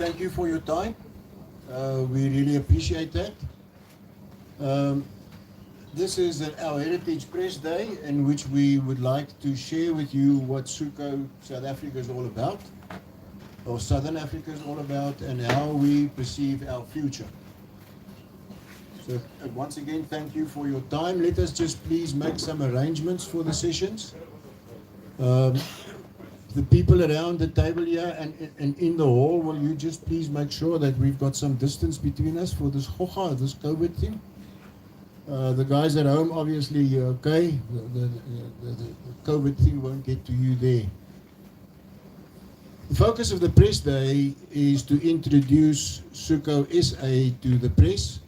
thank you for your time. We really appreciate that. This is our Heritage Press Day, in which we would like to share with you what SUCO South Africa is all about, or Southern Africa is all about, and how we perceive our future. So once again, thank you for your time. Let us just please make some arrangements for the sessions. The people around the table here and in the hall, will you just please make sure that we've got some distance between us for this COVID thing? The guys at home, obviously, you're okay. The COVID thing won't get to you there. The focus of the press day is to introduce SUco-SA to the press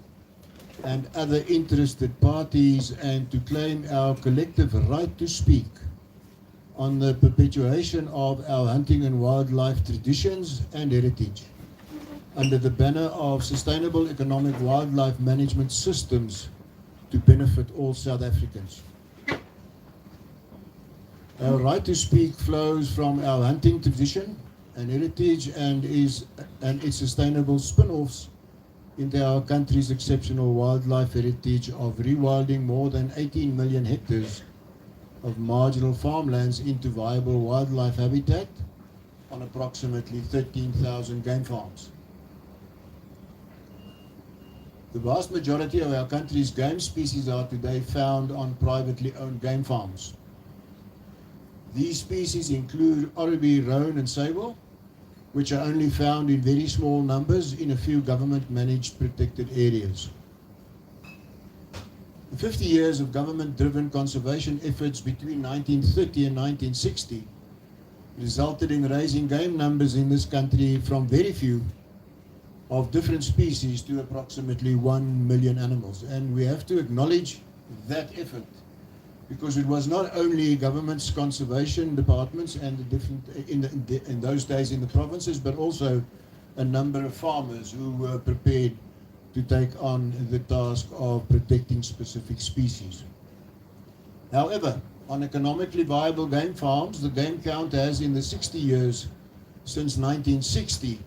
and other interested parties, and to claim our collective right to speak on the perpetuation of our hunting and wildlife traditions and heritage under the banner of sustainable economic wildlife management systems to benefit all South Africans. Our right to speak flows from our hunting tradition and heritage and its sustainable spin-offs into our country's exceptional wildlife heritage of rewilding more than 18 million hectares of marginal farmlands into viable wildlife habitat on approximately 13,000 game farms. The vast majority of our country's game species are today found on privately owned game farms. These species include oribi, roan and sable, which are only found in very small numbers in a few government-managed protected areas. 50 years of government-driven conservation efforts between 1930 and 1960 resulted in raising game numbers in this country from very few of different species to approximately 1 million animals. And we have to acknowledge that effort, because it was not only government's conservation departments and the different, in those days in the provinces, but also a number of farmers who were prepared to take on the task of protecting specific species. However, on economically viable game farms, the game count has, in the 60 years since 1960,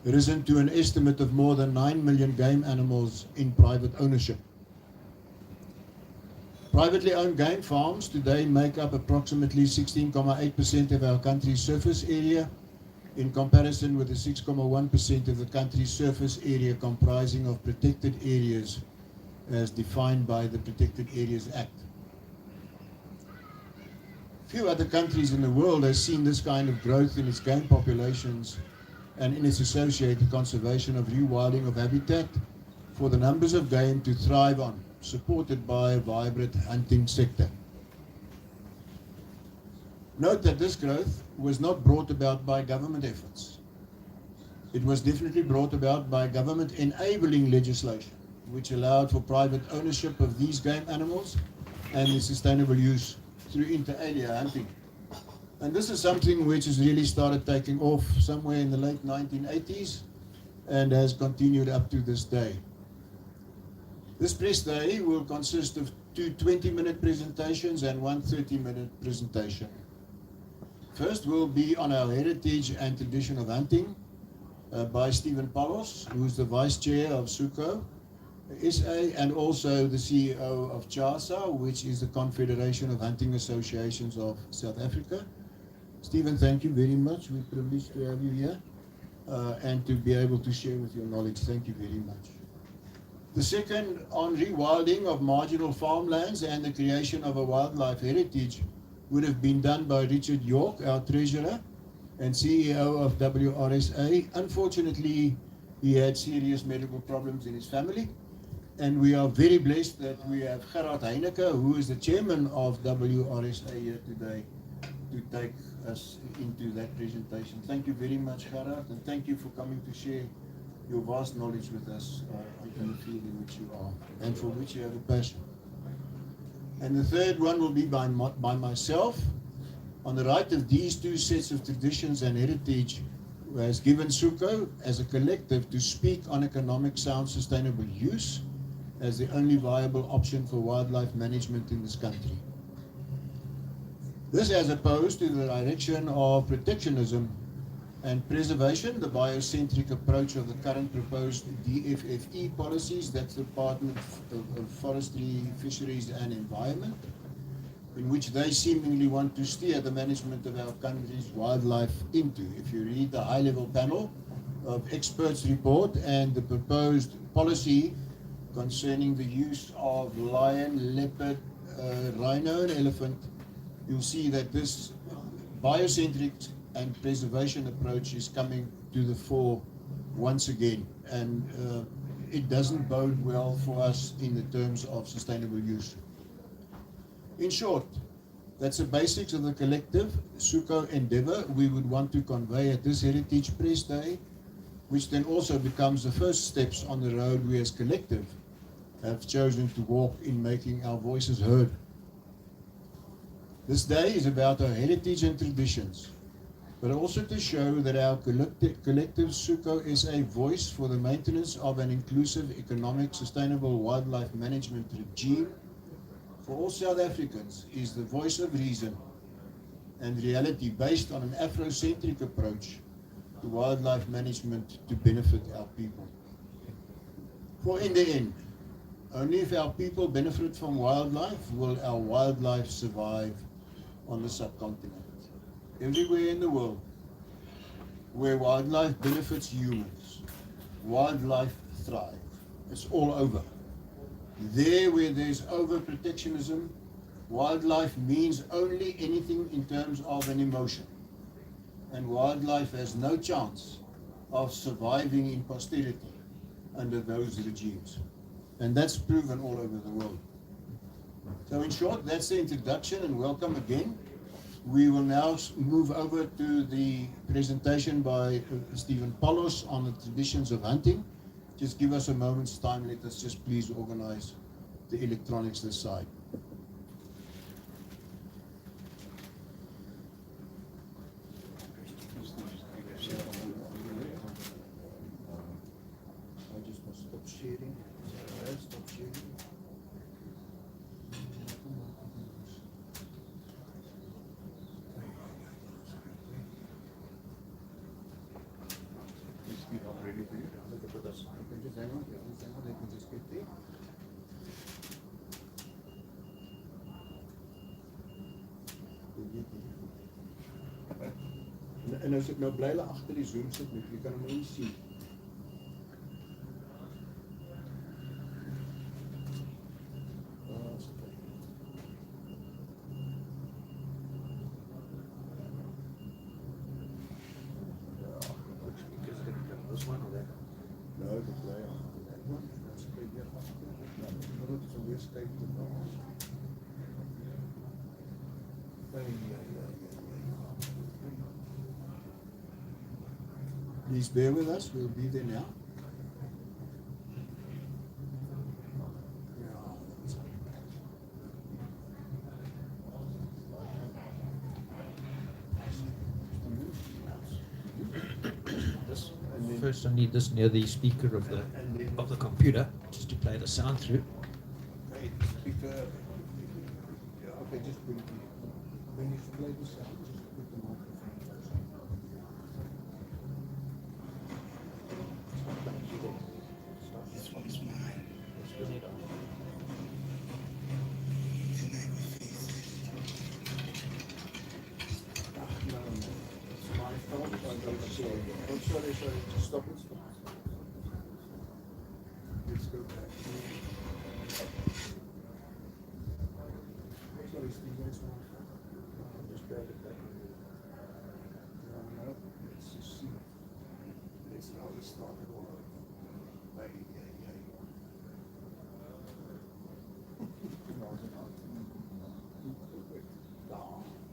risen to an estimate of more than 9 million game animals in private ownership. Privately owned game farms today make up approximately 16.8% of our country's surface area, in comparison with the 6.1% of the country's surface area comprising of protected areas as defined by the Protected Areas Act. Few other countries in the world have seen this kind of growth in its game populations and in its associated conservation of rewilding of habitat for the numbers of game to thrive on, supported by a vibrant hunting sector. Note that this growth was not brought about by government efforts. It was definitely brought about by government enabling legislation, which allowed for private ownership of these game animals and the sustainable use through inter alia hunting. And this is something which has really started taking off somewhere in the late 1980s and has continued up to this day. This press day will consist of two 20-minute presentations and one 30-minute presentation. First will be on our heritage and tradition of hunting by Stephen Paulos, who is the Vice Chair of SUco-SA and also the CEO of CHASA, which is the Confederation of Hunting Associations of South Africa. Stephen, thank you very much. We're privileged to have you here and to be able to share with your knowledge. Thank you very much. The second, on rewilding of marginal farmlands and the creation of a wildlife heritage, would have been done by Richard York, our treasurer and CEO of WRSA. Unfortunately, he had serious medical problems in his family, and we are very blessed that we have Gerard Heineke, who is the chairman of WRSA here today, to take us into that presentation. Thank you very much, Gerard, and thank you for coming to share your vast knowledge with us in the field in which you are and for which you have a passion. And the third one will be by myself, on the right of these two sets of traditions and heritage, who has given SUCO as a collective to speak on economic sound sustainable use as the only viable option for wildlife management in this country. This as opposed to the direction of protectionism And preservation, the biocentric approach of the current proposed DFFE policies, that's the Department of Forestry, Fisheries and Environment, in which they seemingly want to steer the management of our country's wildlife into. If you read the high-level panel of experts report and the proposed policy concerning the use of lion, leopard, rhino and elephant, you'll see that this biocentric and preservation approach is coming to the fore once again, and it doesn't bode well for us in the terms of sustainable use. In short, that's the basics of the collective SUco endeavor we would want to convey at this Heritage Press Day, which then also becomes the first steps on the road we as collective have chosen to walk in making our voices heard. This day is about our heritage and traditions, but also to show that our collective SUco-SA voice for the maintenance of an inclusive, economic, sustainable wildlife management regime for all South Africans is the voice of reason and reality based on an Afrocentric approach to wildlife management to benefit our people. For in the end, only if our people benefit from wildlife will our wildlife survive on the subcontinent. Everywhere in the world where wildlife benefits humans, wildlife thrives. It's all over. There where there's overprotectionism, wildlife means only anything in terms of an emotion. And wildlife has no chance of surviving in posterity under those regimes. And that's proven all over the world. So in short, that's the introduction, and welcome again. We will now move over to the presentation by Stephen Paulos on the traditions of hunting. Just give us a moment's time. Let us just please organize the electronics this side. I just must stop sharing. Stop sharing. Ready for you? Look at us. Okay, just hang on. Just hang on. Let me just get there. En as ek nou bly hulle agter die Zoom sit, jy kan hom nie sien. Please bear with us, we'll be there now. First, I need this near the speaker of the computer, just to play the sound through. Okay, speaker. Yeah, okay, just bring it. When you play the sound, just put the microphone close. This one's mine. No, it's my phone. Oh, sorry, just stop it. Let's go back. Sorry, Steve, that's my phone. Just grab it back. No, let's just see. Let's now start it all over.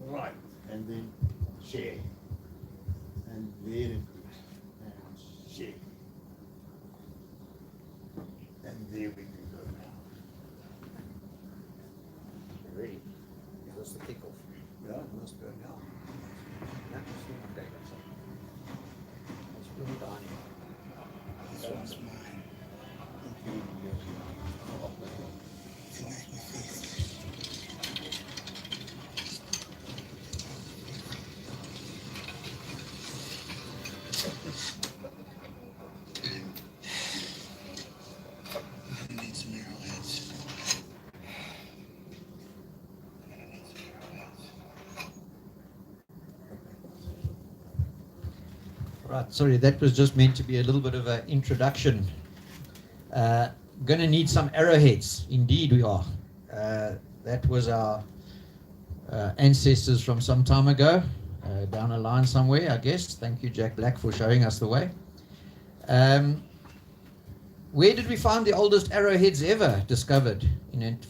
Right, and then share. And there it is. And share. And there we can go now. Ready? That's the kickoff. Yeah, it must go now. Let's bring it on. This one's mine. Right, sorry, that was just meant to be a little bit of an introduction. Going to need some arrowheads. Indeed, we are. That was our ancestors from some time ago, down a line somewhere, I guess. Thank you, Jack Black, for showing us the way. Where did we find the oldest arrowheads ever discovered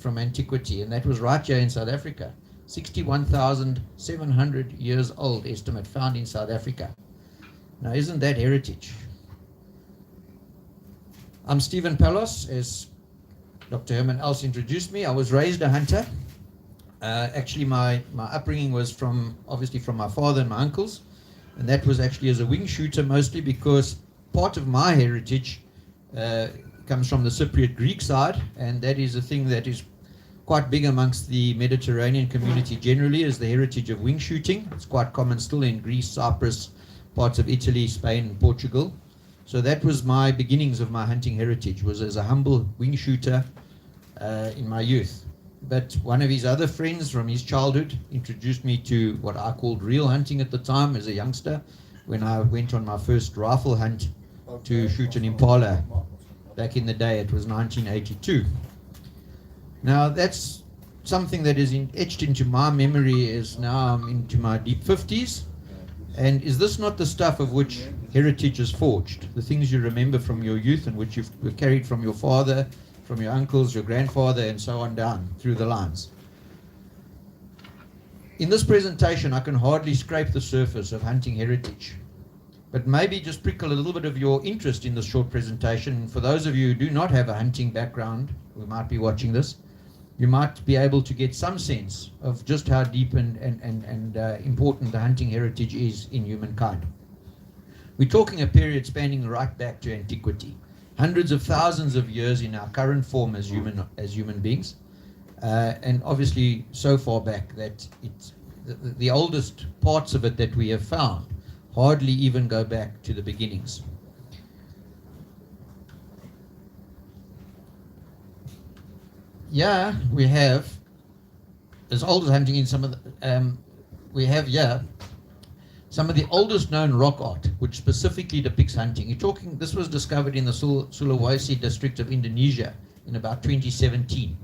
from antiquity? And that was right here in South Africa. 61,700 years old estimate found in South Africa. Now, isn't that heritage? I'm Stephen Palos, as Dr. Herman Els introduced me. I was raised a hunter. Actually, my upbringing was obviously from my father and my uncles, and that was actually as a wing shooter, mostly because part of my heritage comes from the Cypriot Greek side, and that is a thing that is quite big amongst the Mediterranean community generally, is the heritage of wing shooting. It's quite common still in Greece, Cyprus, parts of Italy, Spain, and Portugal. So that was my beginnings of my hunting heritage, was as a humble wing shooter in my youth. But one of his other friends from his childhood introduced me to what I called real hunting at the time as a youngster, when I went on my first rifle hunt to shoot an impala. Back in the day, it was 1982. Now, that's something that is etched into my memory as now I'm into my deep 50s. And is this not the stuff of which heritage is forged? The things you remember from your youth and which you've carried from your father, from your uncles, your grandfather, and so on down through the lines. In this presentation, I can hardly scrape the surface of hunting heritage, but maybe just prickle a little bit of your interest in this short presentation. For those of you who do not have a hunting background, who might be watching this, you might be able to get some sense of just how deep and important the hunting heritage is in humankind. We're talking a period spanning right back to antiquity, hundreds of thousands of years in our current form as human beings, and obviously so far back that the oldest parts of it that we have found hardly even go back to the beginnings. Yeah, we have, as old as hunting in some of the, we have here some of the oldest known rock art, which specifically depicts hunting. You're talking, this was discovered in the Sulawesi district of Indonesia in about 2017.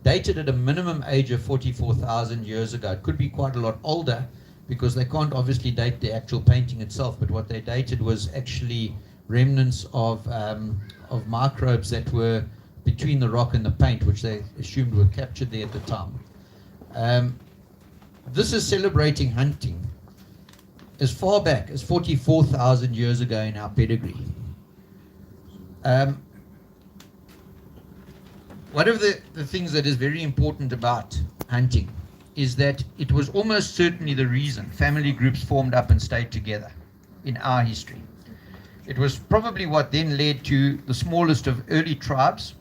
Dated at a minimum age of 44,000 years ago. It could be quite a lot older because they can't obviously date the actual painting itself, but what they dated was actually remnants of microbes that were between the rock and the paint, which they assumed were captured there at the time. This is celebrating hunting as far back as 44,000 years ago in our pedigree. One of the things that is very important about hunting is that it was almost certainly the reason family groups formed up and stayed together in our history. It was probably what then led to the smallest of early tribes,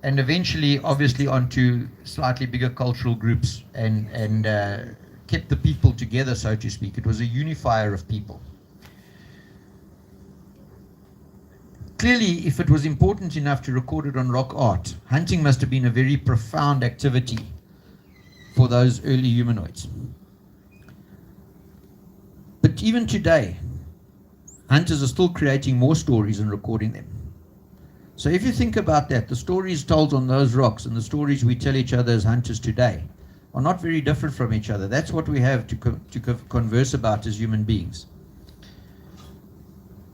and eventually obviously onto slightly bigger cultural groups and kept the people together, so to speak. It was a unifier of people. Clearly, if it was important enough to record it on rock art, hunting must have been a very profound activity for those early humanoids. But even today, hunters are still creating more stories and recording them. So if you think about that, the stories told on those rocks and the stories we tell each other as hunters today are not very different from each other. That's what we have to converse about as human beings.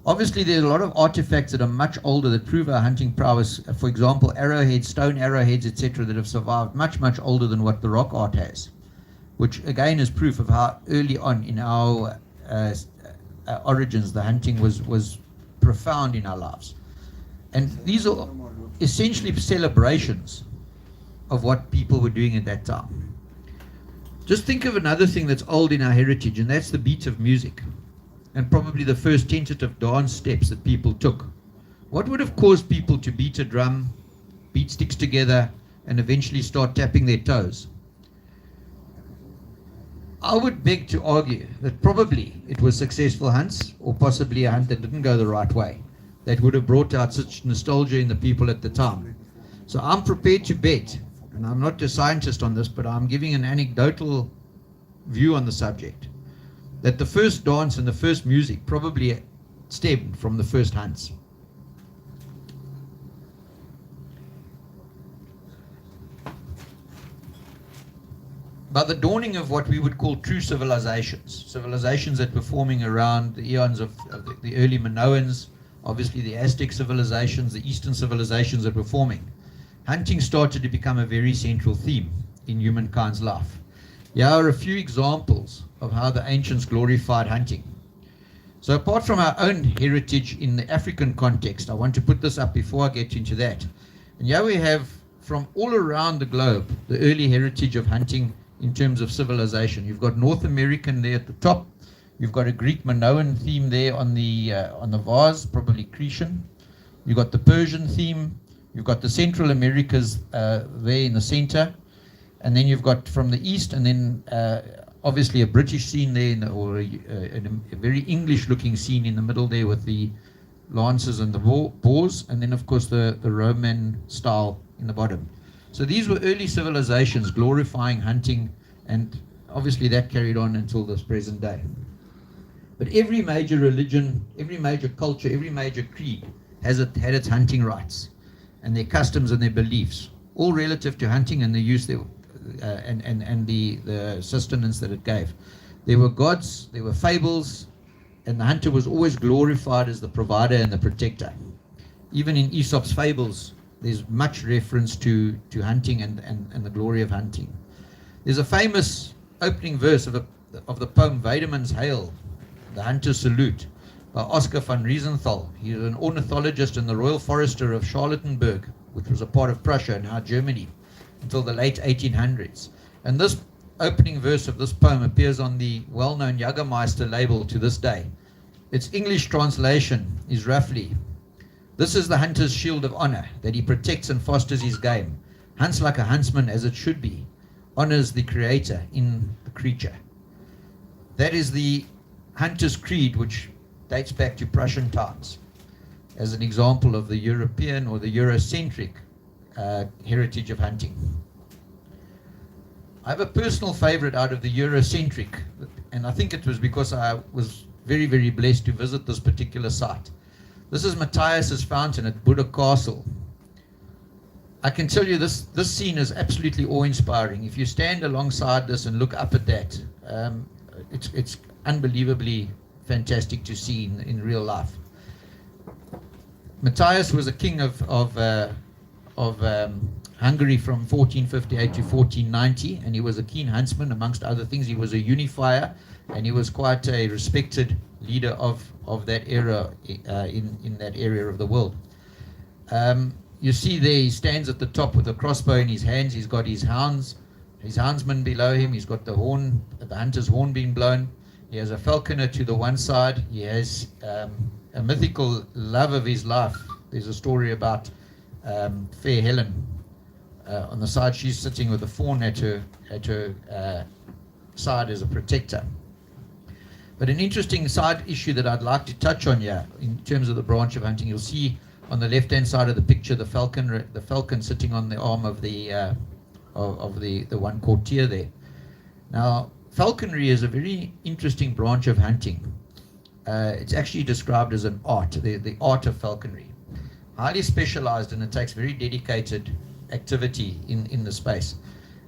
Obviously, there are a lot of artifacts that are much older that prove our hunting prowess. For example, arrowheads, stone arrowheads, etc., that have survived much, much older than what the rock art has, which again is proof of how early on in our origins the hunting was profound in our lives. And these are essentially celebrations of what people were doing at that time. Just think of another thing that's old in our heritage, and that's the beat of music, and probably the first tentative dance steps that people took. What would have caused people to beat a drum, beat sticks together, and eventually start tapping their toes? I would beg to argue that probably it was successful hunts, or possibly a hunt that didn't go the right way, that would have brought out such nostalgia in the people at the time. So I'm prepared to bet, and I'm not a scientist on this, but I'm giving an anecdotal view on the subject, that the first dance and the first music probably stemmed from the first hunts. By the dawning of what we would call true civilizations that were forming around the eons of the early Minoans, obviously the Aztec civilizations, the Eastern civilizations that were forming, hunting started to become a very central theme in humankind's life. Here are a few examples of how the ancients glorified hunting. So apart from our own heritage in the African context, I want to put this up before I get into that. And here we have from all around the globe the early heritage of hunting in terms of civilization. You've got North American there at the top. You've got a Greek Minoan theme there on the vase, probably Cretan. You've got the Persian theme. You've got the Central Americas there in the center. And then you've got from the east, and then obviously a British scene there, or a very English-looking scene in the middle there with the lances and the boars, and then of course the Roman style in the bottom. So these were early civilizations glorifying hunting, and obviously that carried on until this present day. But every major religion, every major culture, every major creed had its hunting rites and their customs and their beliefs, all relative to hunting and the use and the sustenance that it gave. There were gods, there were fables, and the hunter was always glorified as the provider and the protector. Even in Aesop's fables, there's much reference to hunting and the glory of hunting. There's a famous opening verse of the poem Weideman's Hail, The Hunter's Salute, by Oscar van Riesenthal. He was an ornithologist and the Royal Forester of Charlottenburg, which was a part of Prussia and now Germany, until the late 1800s. And this opening verse of this poem appears on the well-known Jägermeister label to this day. Its English translation is roughly, "This is the hunter's shield of honor, that he protects and fosters his game, hunts like a huntsman as it should be, honors the creator in the creature." That is the hunter's creed, which dates back to Prussian times, as an example of the European or the Eurocentric heritage of hunting. I have a personal favorite out of the Eurocentric, and I think it was because I was very, very blessed to visit this particular site. This is Matthias's fountain at Buddha Castle. I can tell you this scene is absolutely awe-inspiring. If you stand alongside this and look up at that, it's unbelievably fantastic to see in real life. Matthias was a king of Hungary from 1458 to 1490, and he was a keen huntsman. Amongst other things, he was a unifier, and he was quite a respected leader of that era in that area of the world. You see there, he stands at the top with a crossbow in his hands. He's got his houndsman below him. He's got the hunter's horn being blown. He has a falconer to the one side. He has a mythical love of his life. There's a story about Fair Helen. On the side, she's sitting with a fawn at her side as a protector. But an interesting side issue that I'd like to touch on here, in terms of the branch of hunting, you'll see on the left-hand side of the picture the falcon sitting on the arm of the one courtier there. Now, falconry is a very interesting branch of hunting. It's actually described as an art, the art of falconry. Highly specialized, and it takes very dedicated activity in the space.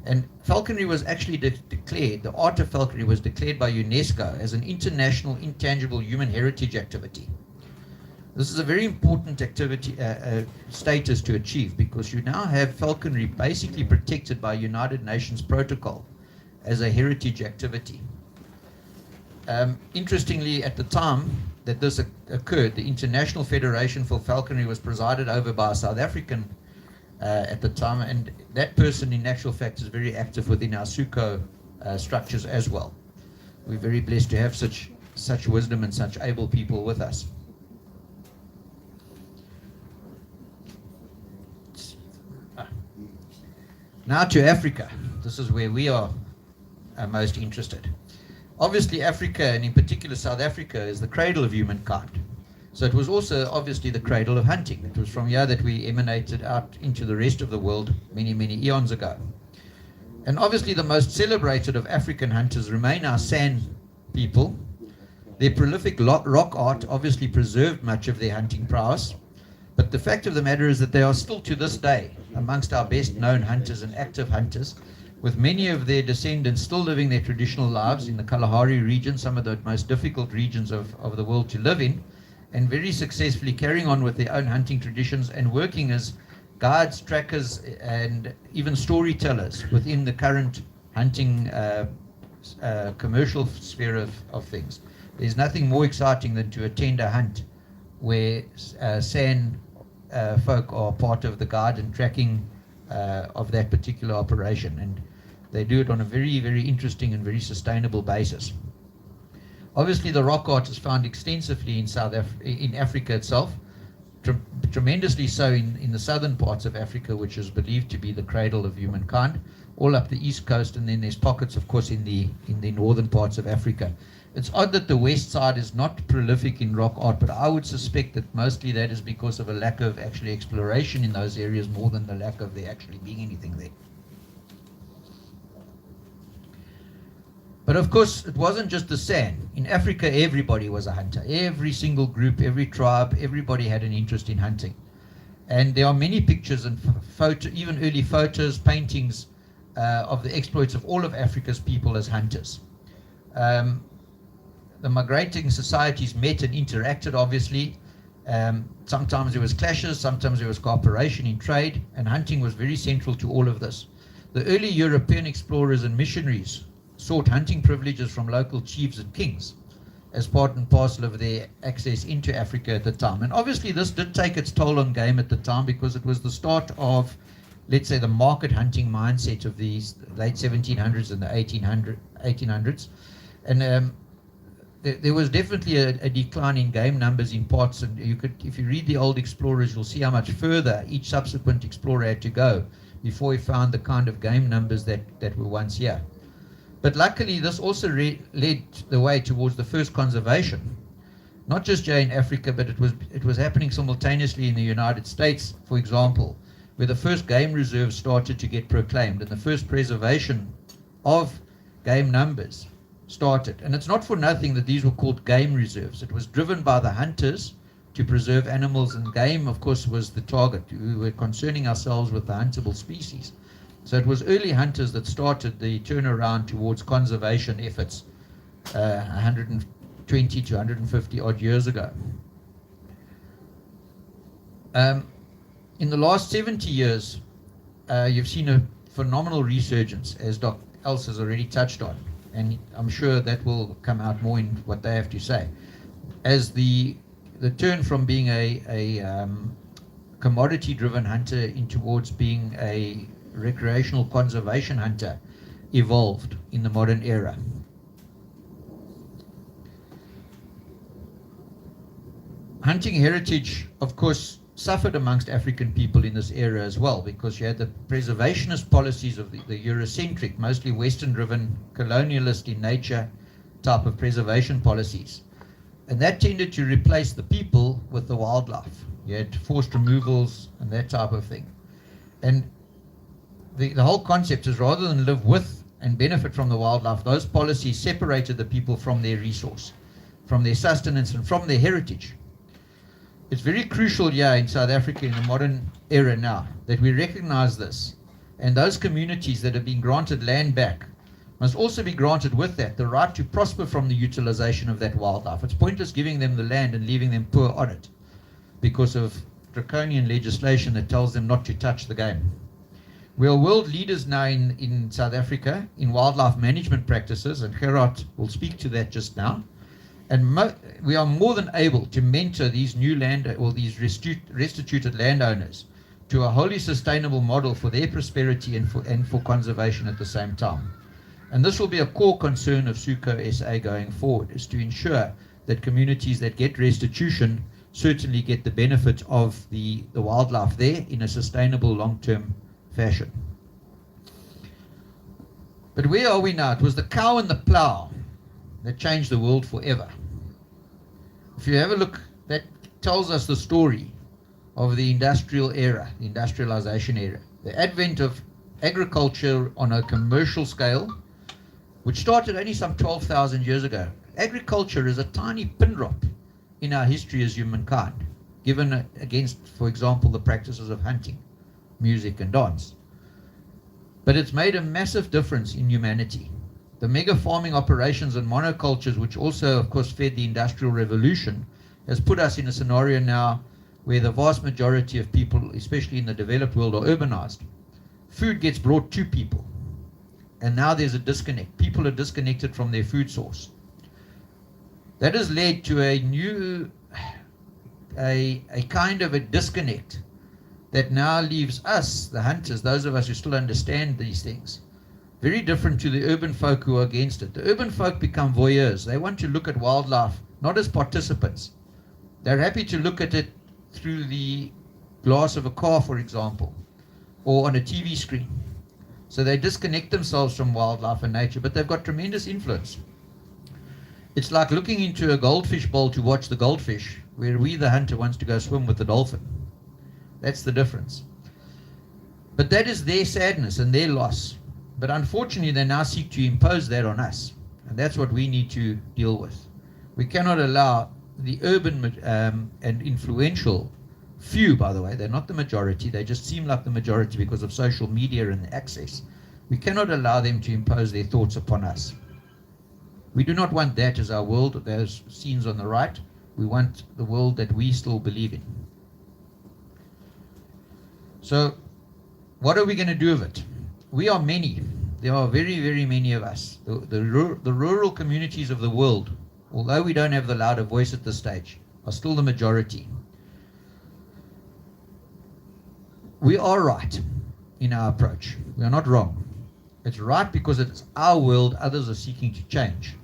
And falconry was actually declared, the art of falconry was declared by UNESCO as an international intangible human heritage activity. This is a very important activity status to achieve, because you now have falconry basically protected by United Nations protocol as a heritage activity. Interestingly, at the time that this occurred, the International Federation for Falconry was presided over by a South African at the time, and that person in actual fact is very active within our SUco structures as well. We're very blessed to have such wisdom and such able people with us. Now to Africa. This is where we are most interested. Obviously Africa, and in particular South Africa, is the cradle of humankind. So it was also obviously the cradle of hunting. It was from here that we emanated out into the rest of the world many, many eons ago. And obviously the most celebrated of African hunters remain our San people, Their prolific rock art obviously preserved much of their hunting prowess, but the fact of the matter is that they are still to this day amongst our best known hunters and active hunters, with many of their descendants still living their traditional lives in the Kalahari region, some of the most difficult regions of the world to live in, and very successfully carrying on with their own hunting traditions and working as guides, trackers, and even storytellers within the current hunting commercial sphere of things. There's nothing more exciting than to attend a hunt where San folk are part of the guide and tracking of that particular operation, and they do it on a very, very interesting and very sustainable basis. Obviously, the rock art is found extensively in Africa itself, tremendously so in the southern parts of Africa, which is believed to be the cradle of humankind, all up the east coast, and then there's pockets, of course, in the northern parts of Africa. It's odd that the west side is not prolific in rock art, but I would suspect that mostly that is because of a lack of actually exploration in those areas more than the lack of there actually being anything there. But of course, it wasn't just the San. In Africa, everybody was a hunter. Every single group, every tribe, everybody had an interest in hunting. And there are many pictures and even early photos, paintings of the exploits of all of Africa's people as hunters. The migrating societies met and interacted, obviously. Sometimes there was clashes, sometimes there was cooperation in trade, and hunting was very central to all of this. The early European explorers and missionaries sought hunting privileges from local chiefs and kings as part and parcel of their access into Africa at the time. And obviously this did take its toll on game at the time, because it was the start of, let's say, the market hunting mindset of the late 1700s and the 1800s. And there was definitely a decline in game numbers in parts, and if you read the old explorers, you'll see how much further each subsequent explorer had to go before he found the kind of game numbers that were once here. But luckily, this also led the way towards the first conservation, not just here in Africa, but it was happening simultaneously in the United States, for example, where the first game reserves started to get proclaimed and the first preservation of game numbers started. And it's not for nothing that these were called game reserves. It was driven by the hunters to preserve animals, and game, of course, was the target. We were concerning ourselves with the huntable species. So it was early hunters that started the turnaround towards conservation efforts 120 to 150 odd years ago. In the last 70 years, you've seen a phenomenal resurgence, as Dr. Els has already touched on, and I'm sure that will come out more in what they have to say, as the turn from being a commodity-driven hunter in towards being a recreational conservation hunter evolved in the modern era. Hunting heritage, of course, suffered amongst African people in this era as well, because you had the preservationist policies of the Eurocentric, mostly Western-driven, colonialist in nature type of preservation policies. And that tended to replace the people with the wildlife. You had forced removals and that type of thing. And the whole concept is, rather than live with and benefit from the wildlife, those policies separated the people from their resource, from their sustenance, and from their heritage. It's very crucial here in South Africa in the modern era now that we recognize this, and those communities that have been granted land back must also be granted with that the right to prosper from the utilization of that wildlife. It's pointless giving them the land and leaving them poor on it because of draconian legislation that tells them not to touch the game. We are world leaders now in South Africa in wildlife management practices, and Gerard will speak to that just now. And we are more than able to mentor these these restituted landowners to a wholly sustainable model for their prosperity and for conservation at the same time. And this will be a core concern of SUco-SA going forward, is to ensure that communities that get restitution certainly get the benefit of the wildlife there in a sustainable long-term fashion. But where are we now? It was the cow and the plow that changed the world forever. If you have a look, that tells us the story of the industrial era, the industrialization era, the advent of agriculture on a commercial scale, which started only some 12,000 years ago. agriculture is a tiny pin drop in our history as humankind, given against, for example, the practices of hunting, music, and dance. But it's made a massive difference in humanity. The mega farming operations and monocultures, which also, of course, fed the Industrial Revolution, has put us in a scenario now where the vast majority of people, especially in the developed world, are urbanized. Food gets brought to people. And now there's a disconnect. People are disconnected from their food source. That has led to a kind of a disconnect that now leaves us, the hunters, those of us who still understand these things, very different to the urban folk who are against it. The urban folk become voyeurs. They want to look at wildlife not as participants. They're happy to look at it through the glass of a car, for example, or on a TV screen. So they disconnect themselves from wildlife and nature, but they've got tremendous influence. It's like looking into a goldfish bowl to watch the goldfish, where we, the hunter, wants to go swim with the dolphin. That's the difference. But that is their sadness and their loss. But unfortunately, they now seek to impose that on us. And that's what we need to deal with. We cannot allow the urban and influential few, by the way, they're not the majority, they just seem like the majority because of social media and access. We cannot allow them to impose their thoughts upon us. We do not want that as our world, those scenes on the right. We want the world that we still believe in. So, what are we going to do with it? We are many. There are very, very many of us. The rural communities of the world, although we don't have the louder voice at this stage, are still the majority. We are right in our approach. We are not wrong. It's right because it's our world others are seeking to change.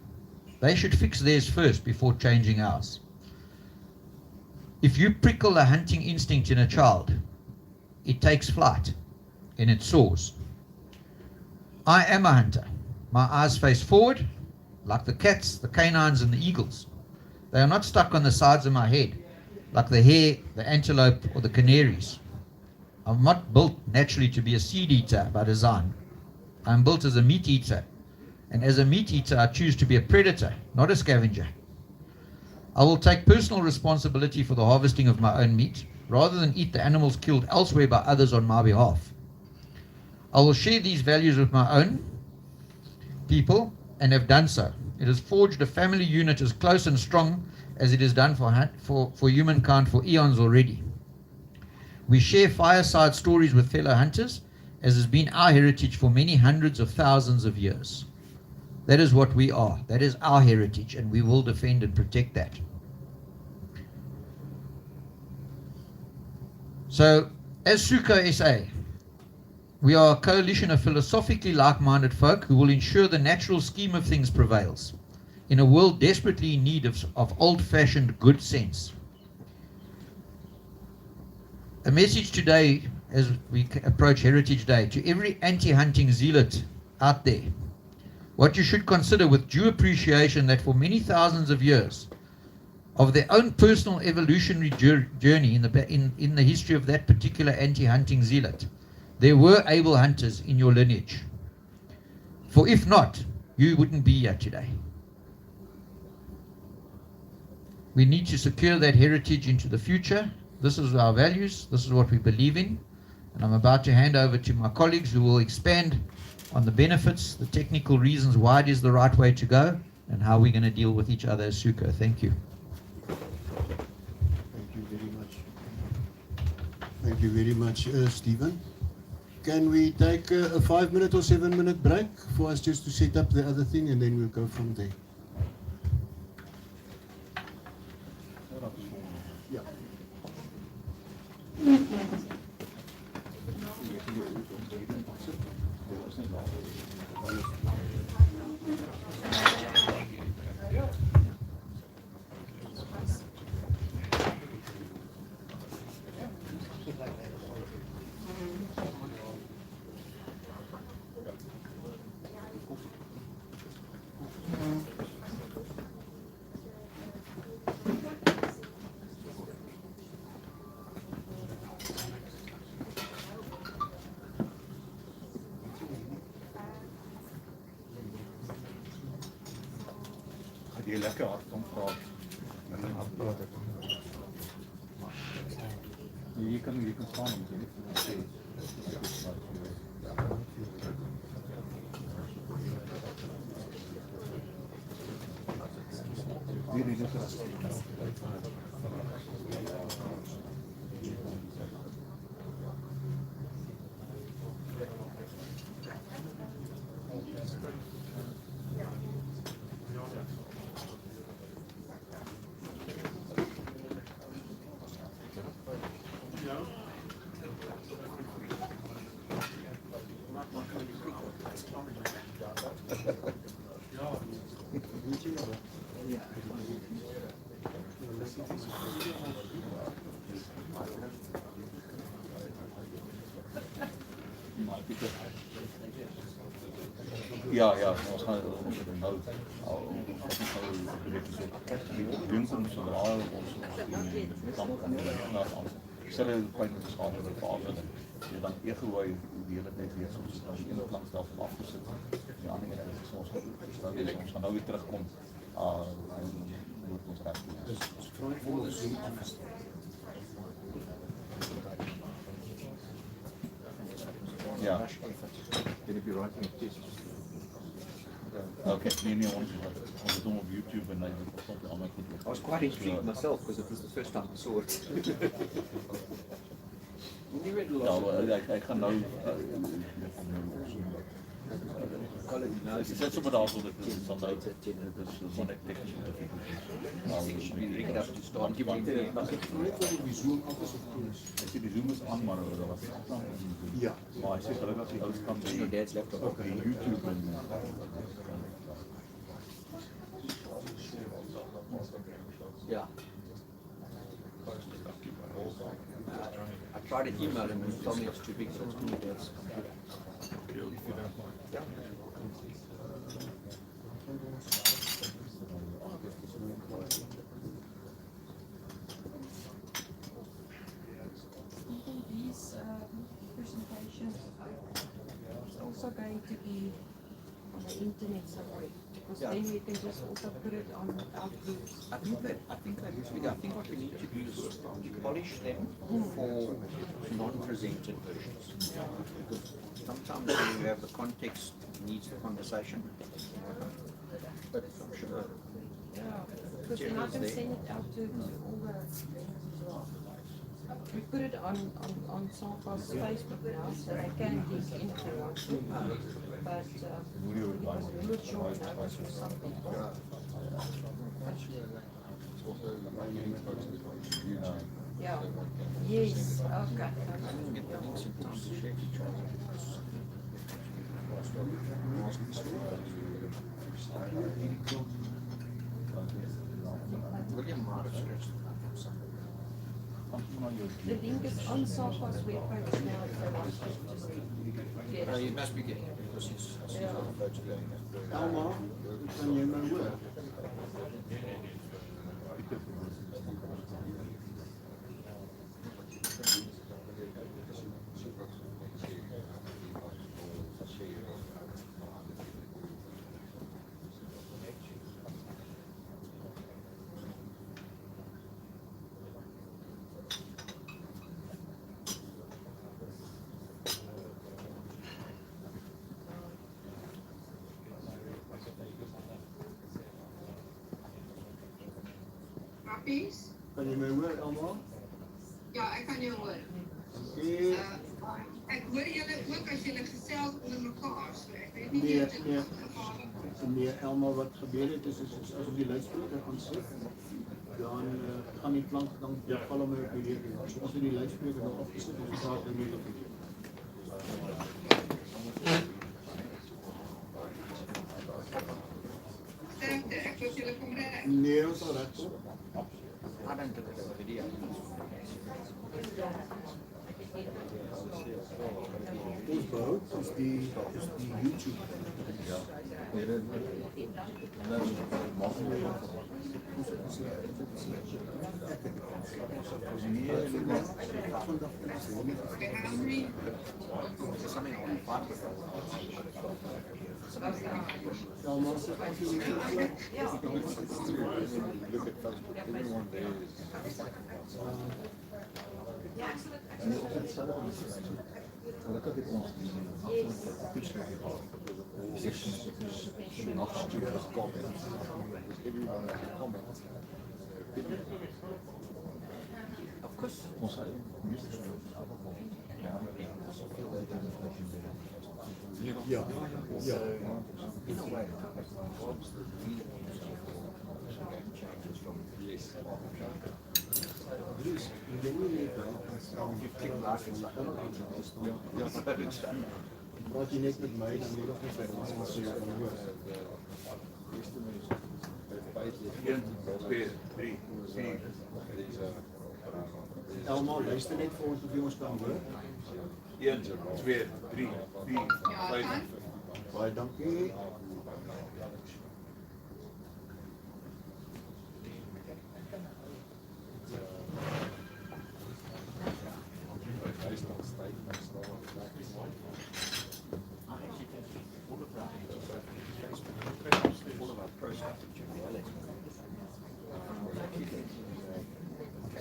They should fix theirs first before changing ours. If you prickle a hunting instinct in a child, it takes flight and it soars. I am a hunter. My eyes face forward, like the cats, the canines, and the eagles. They are not stuck on the sides of my head, like the hare, the antelope, or the canaries. I'm not built naturally to be a seed eater by design. I'm built as a meat eater. And as a meat eater, I choose to be a predator, not a scavenger. I will take personal responsibility for the harvesting of my own meat, rather than eat the animals killed elsewhere by others on my behalf. I will share these values with my own people, and have done so. It has forged a family unit as close and strong as it has done for humankind for eons already. We share fireside stories with fellow hunters, as has been our heritage for many hundreds of thousands of years. That is what we are. That is our heritage, and we will defend and protect that. So, as SUco-SA, we are a coalition of philosophically like-minded folk who will ensure the natural scheme of things prevails in a world desperately in need of old-fashioned good sense. A message today, as we approach Heritage Day, to every anti-hunting zealot out there. What you should consider with due appreciation that for many thousands of years of their own personal evolutionary journey in the history of that particular anti-hunting zealot, there were able hunters in your lineage. For if not, you wouldn't be here today. We need to secure that heritage into the future. This is our values. This is what we believe in. And I'm about to hand over to my colleagues who will expand on the benefits, the technical reasons why it is the right way to go, and how we're going to deal with each other as SUco. Thank you. Thank you very much. Thank you very much, Stephen. Can we take a 5-minute or 7-minute break for us just to set up the other thing, and then we'll go from there? Yeah. Jy lekker hard om praat. Jy kan staan om te sê. Hierdie is ja, ons gaan nou doen ons sodra ons die kamp kan sê pyn met skade en verandering. Jy dan egooi die hele tyd weer soms as die ene kant self afgesit. Die ander een is ons gaan nou weer terugkom en moet ons reg doen. Dus vra ek vir ons Zoom af. Ja. Can it be writing a test? Okay, ons doen op YouTube en I was quite intrigued myself because it was the first time I saw it. Ek gaan nou dit is net so bedaal dat dit is van nou dit is van ek tegnies Start give me Net die Zoom af is of koers. ek sê die Zoom is aan maar dat was Ja. maar hy sê gelukkig die ouens kan your dad's laptop. op YouTube en Yeah. I tried to email him and he told me it's too big for his dad's computer. These presentations are also going to be on the internet somewhere, because then we can just also put it on Outlook. I think that is big. I think what we need to do is polish them for non-presented versions. Because sometimes when you have the context needs the conversation. But I'm sure. Yeah, because then I can send it out to all the. We put it on SUco's Facebook now, so they can link in if they want to. But because we're not sure that was for some people. Yeah. Yes. Okay. Get the links in time to share each other. William Marsh stretched The link is on SUco's webpage now, if they want to just get it. he must be getting it because he's on the photo going there. Alma, kan jy my hoor? Pappies? Kan jy my hoor, Alma? Ja, ek kan jou hoor. Nee, Ek hoor julle ook as julle gesels onder mekaar, so ek weet nie nee, of dit geval is. nee, Alma, wat gebeur het is as op die luidspreker aansit, dan gaan die klank dan val hom op die rekenaar. So as jy die luidspreker nou afgesit en praat dan nie op die Sterkte, ek hoop julle kom reg. Nee, ons sal reg kom. I don't think it's a video. Ons bou is die YouTube. Ja. En dan maak jy Something on fire with look at Facebook, everyone there is gelukkig het ons die nachtstudios comments. Everyone has a comment. Of course. Ons eie music shows allemaal. Ja, ja. In a way, Dus, ik denk niet praat je net met mij, dan moet ik niet verder als je van hoor. Elma, luister net voor ons of je ons kan hoor. 1, 2, 3, 4, 5. Baie dankie.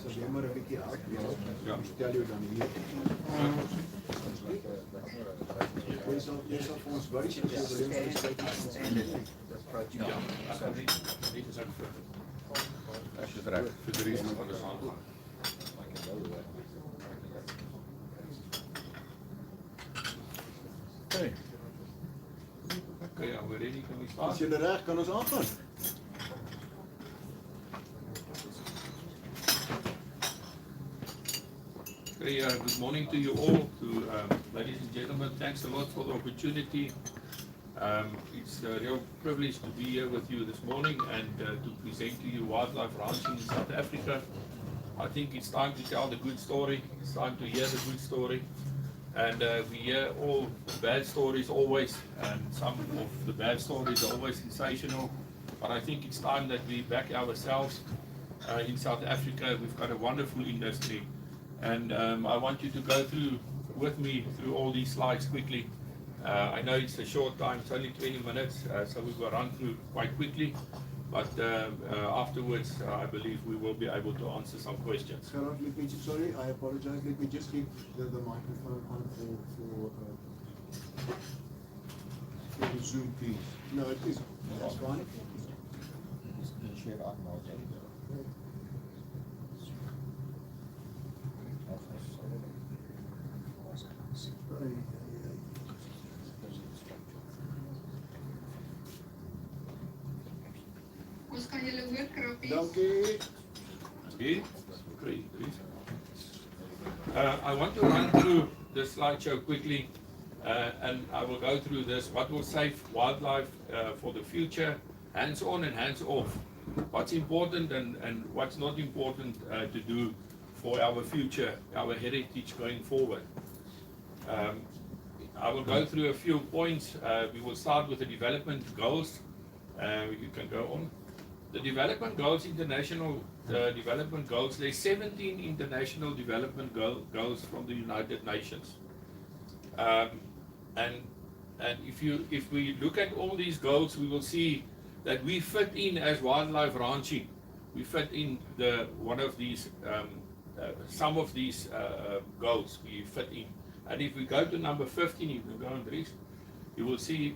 So jy maar 'n bietjie hard wees. Ja. Stel jou dan hier. Jy sal vir ons wys hoe jy wil hê As je draait, voor de rest van de aangang. Hey, Okay, we're ready, can we As start? jy reg kan ons aangaan. Okay, good morning to you all, ladies and gentlemen. Thanks a lot for the opportunity. It's a real privilege to be here with you this morning and to present to you wildlife ranching in South Africa. I think it's time to tell the good story. It's time to hear the good story. And we hear all bad stories always, and some of the bad stories are always sensational. But I think it's time that we back ourselves in South Africa. We've got a wonderful industry. And I want you to go through with me through all these slides quickly. I know it's a short time, it's only 20 minutes, so we will run through quite quickly. But afterwards, I believe we will be able to answer some questions. Gerard, let me just, sorry, I apologize. Let me just keep the microphone on for the Zoom, please. No, it is. That's fine. Ons kan julle hoor, krappies. Dankie. Okay? Great. I want to run through the slideshow quickly, and I will go through this. What will save wildlife for the future, hands-on and hands-off. What's important and what's not important to do for our future, our heritage going forward. I will go through a few points. We will start with the development goals. You can go on. The development goals, international development goals, there's 17 international development goals from the United Nations. And if we look at all these goals, we will see that we fit in as wildlife ranching. We fit in one of these, some of these goals we fit in. And if we go to number 15, you can go on, Dries, you will see,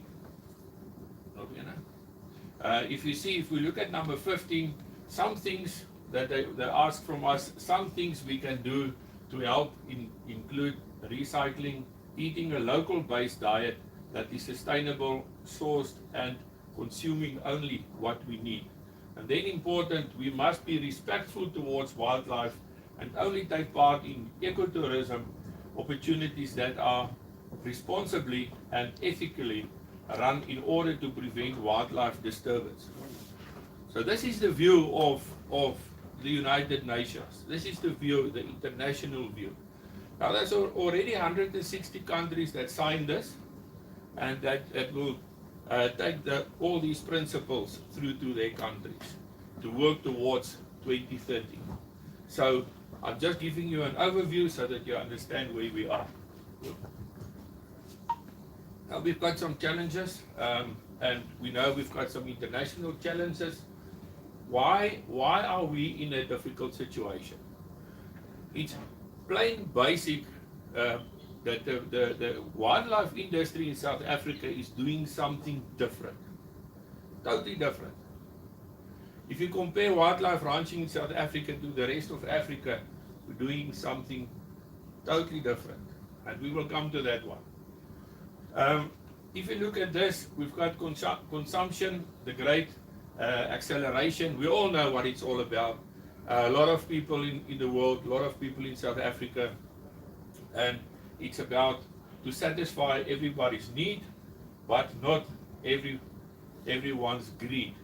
if we look at number 15, some things that they ask from us, some things we can do to help include recycling, eating a local-based diet that is sustainable, sourced, and consuming only what we need. And then important, we must be respectful towards wildlife and only take part in ecotourism opportunities that are responsibly and ethically run in order to prevent wildlife disturbance. So this is the view of the United Nations. This is the view, the international view. Now there's already 160 countries that signed this, and that will take all these principles through to their countries to work towards 2030. So I'm just giving you an overview so that you understand where we are. Now we've got some challenges, and we know we've got some international challenges. Why are we in a difficult situation? It's plain basic that the wildlife industry in South Africa is doing something different, totally different. If you compare wildlife ranching in South Africa to the rest of Africa, we're doing something totally different, and we will come to that one. If you look at this, we've got consumption, the great acceleration. We all know what it's all about. A lot of people in the world, a lot of people in South Africa, and it's about to satisfy everybody's need, but not everyone's greed.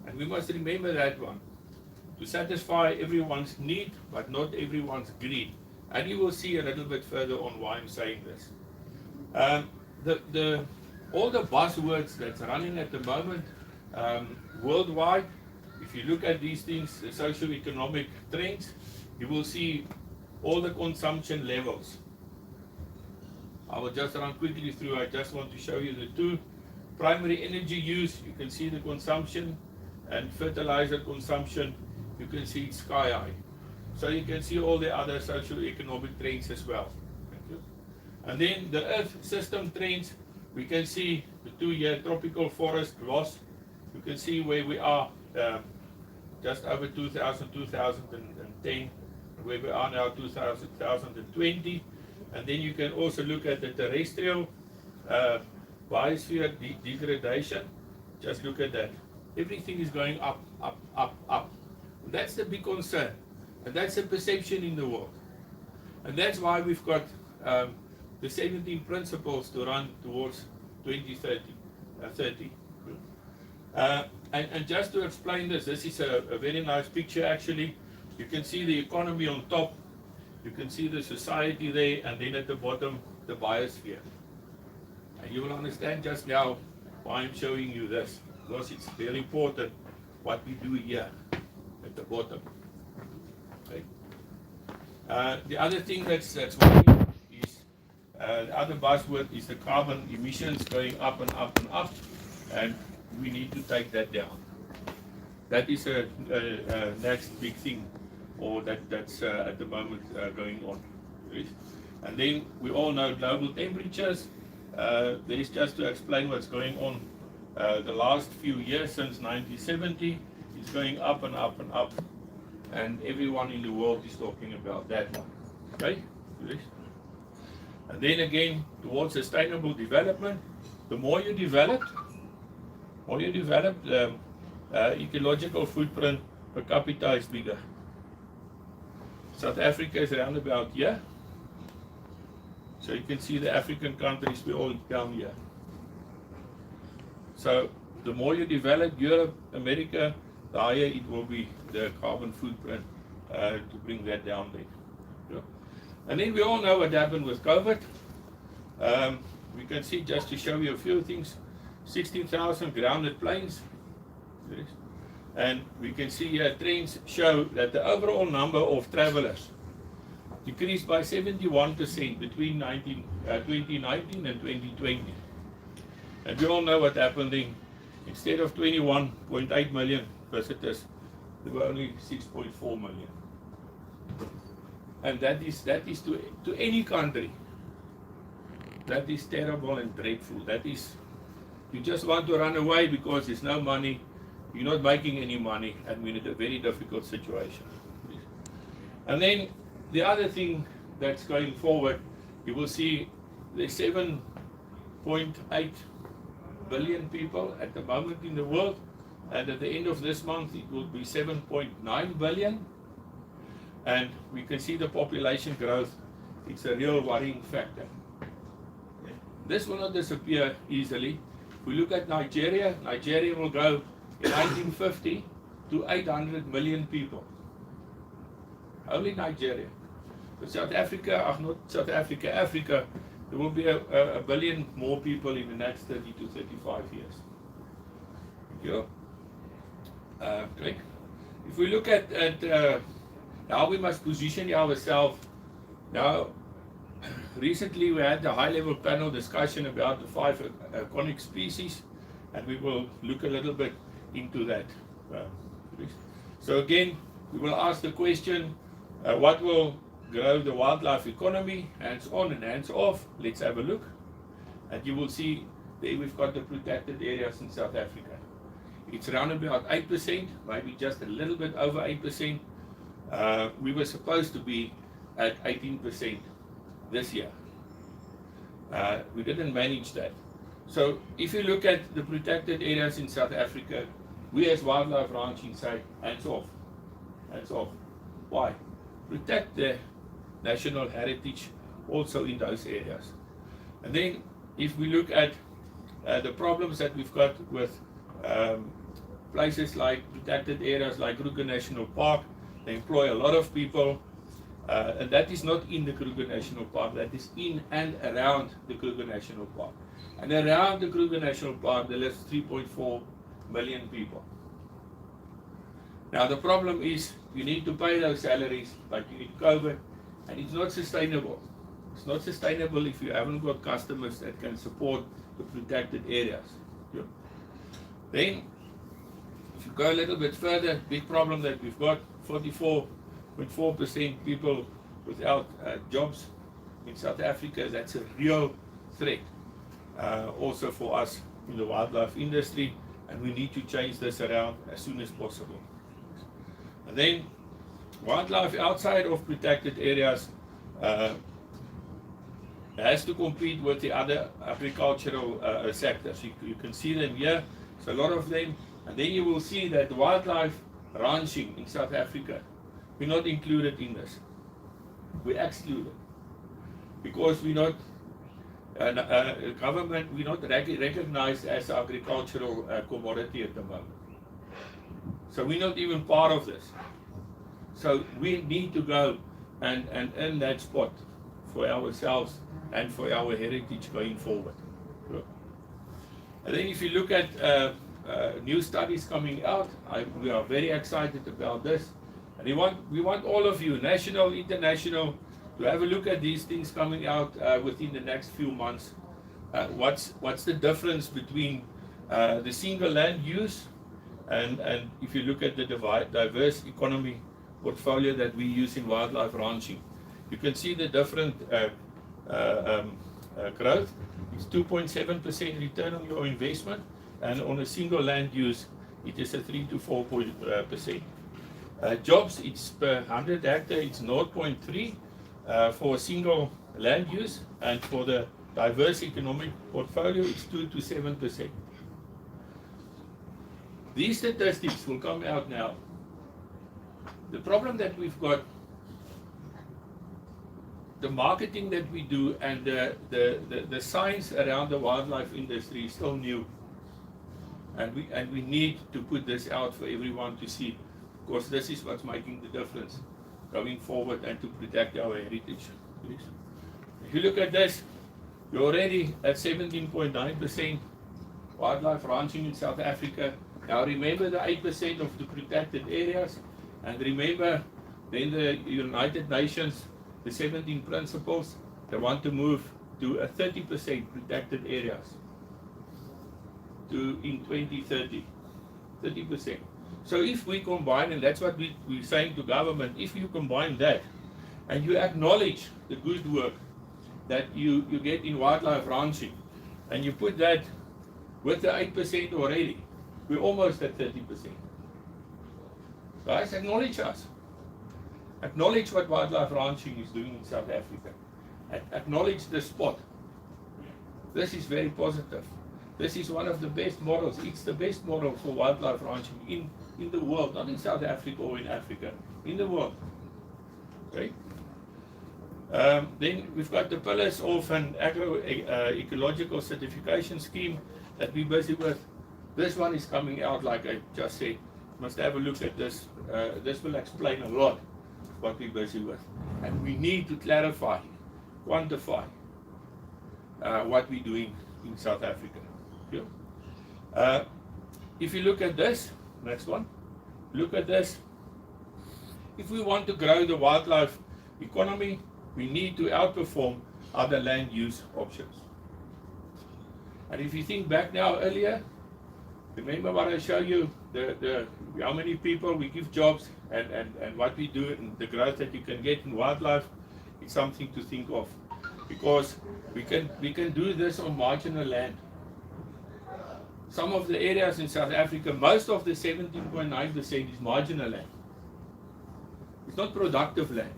And we must remember that one. To satisfy everyone's need, but not everyone's greed. And you will see a little bit further on why I'm saying this. All the buzzwords that's running at the moment worldwide, if you look at these things, the socio-economic trends, you will see all the consumption levels. I will just run quickly through. I just want to show you the two. Primary energy use, you can see the consumption, and fertilizer consumption, you can see it's sky high. So you can see all the other socio-economic trends as well. Thank you. And then the Earth system trends, we can see the 2-year tropical forest loss. You can see where we are just over 2010, where we are now 2020. And then you can also look at the terrestrial biosphere degradation. Just look at that. Everything is going up, up, up, up. And that's the big concern. And that's the perception in the world. And that's why we've got the 17 principles to run towards 2030. And just to explain this is a very nice picture actually. You can see the economy on top. You can see the society there, and then at the bottom, the biosphere. And you will understand just now why I'm showing you this, because it's very important what we do here at the bottom. Okay. The other thing that's worrying is the other buzzword is the carbon emissions going up and up and up, and we need to take that down. That is a next big thing, or that's at the moment going on. And then we all know global temperatures. There's just to explain what's going on. The last few years since 1970 is going up and up and up, and everyone in the world is talking about that one. Okay? And then again, towards sustainable development, the more you develop, the ecological footprint per capita is bigger. South Africa is around about here. So you can see the African countries, we all down here. So the more you develop Europe, America, the higher it will be the carbon footprint to bring that down there. Yeah. And then we all know what happened with COVID. We can see, just to show you a few things, 16,000 grounded planes. Yes. And we can see here trends show that the overall number of travelers decreased by 71% between 2019 and 2020. And we all know what happened then. Instead of 21.8 million visitors, there were only 6.4 million. And that is to any country. That is terrible and dreadful. That is, you just want to run away because there's no money. You're not making any money, and we're in a very difficult situation. And then the other thing that's going forward, you will see there's 7.8 billion people at the moment in the world, and at the end of this month it will be 7.9 billion. And we can see the population growth. It's a real worrying factor. This will not disappear easily. If we look at Nigeria, Nigeria will go in 1950 to 800 million people. Only Nigeria. But South Africa, not South Africa, Africa, there will be a billion more people in the next 30 to 35 years. Thank you. Greg, if we look at how we must position ourselves, now, recently we had a high-level panel discussion about the 5 iconic species, and we will look a little bit into that. So again, we will ask the question, what will grow the wildlife economy, hands on and hands off? Let's have a look. And you will see there we've got the protected areas in South Africa. It's around about 8%, maybe just a little bit over 8%. We were supposed to be at 18% this year. We didn't manage that. So if you look at the protected areas in South Africa, we as wildlife ranching say hands off. Hands off. Why? Protect the national heritage also in those areas. And then if we look at the problems that we've got with places like protected areas like Kruger National Park, they employ a lot of people, and that is not in the Kruger National Park, that is in and around the Kruger National Park. And around the Kruger National Park there lives 3.4 million people. Now the problem is you need to pay those salaries like you need COVID, and it's not sustainable. It's not sustainable if you haven't got customers that can support the protected areas. Yeah. Then, if you go a little bit further, big problem that we've got, 44.4% people without jobs in South Africa. That's a real threat also for us in the wildlife industry, and we need to change this around as soon as possible. And then wildlife outside of protected areas has to compete with the other agricultural sectors. You can see them here, so a lot of them, and then you will see that wildlife ranching in South Africa, we're not included in this. We're excluded because we're not government, we're not recognized as agricultural commodity at the moment. So we're not even part of this. So we need to go and earn that spot for ourselves and for our heritage going forward. And then if you look at new studies coming out, we are very excited about this. And we want all of you, national, international, to have a look at these things coming out within the next few months. What's the difference between the single land use and if you look at the diverse economy portfolio that we use in wildlife ranching, you can see the different growth. It's 2.7% return on your investment, and on a single land use, it is a 3 to 4%. Jobs, it's per 100 hectare, it's 0.3 for a single land use, and for the diverse economic portfolio, it's 2 to 7%. These statistics will come out now. The problem that we've got, the marketing that we do and the science around the wildlife industry is still new. And we need to put this out for everyone to see, because this is what's making the difference going forward and to protect our heritage. If you look at this, you're already at 17.9% wildlife ranching in South Africa. Now remember the 8% of the protected areas, and remember then the United Nations, the 17 principles, they want to move to a 30% protected areas in 2030, 30%. So if we combine, and that's what we're saying to government, if you combine that and you acknowledge the good work that you get in wildlife ranching, and you put that with the 8% already, we're almost at 30%. Guys, acknowledge us. Acknowledge what wildlife ranching is doing in South Africa. Acknowledge the spot. This is very positive. This is one of the best models. It's the best model for wildlife ranching in the world, not in South Africa or in Africa, in the world. Okay. Then we've got the pillars of an agro-ecological certification scheme that we're busy with. This one is coming out, like I just said. Must have a look at this. This will explain a lot what we're busy with. And we need to clarify, quantify what we're doing in South Africa. Okay? If you look at this, next one, look at this. If we want to grow the wildlife economy, we need to outperform other land use options. And if you think back now earlier, remember what I showed you, the how many people we give jobs and what we do and the growth that you can get in wildlife, it's something to think of. Because we can do this on marginal land. Some of the areas in South Africa, most of the 17.9% is marginal land. It's not productive land.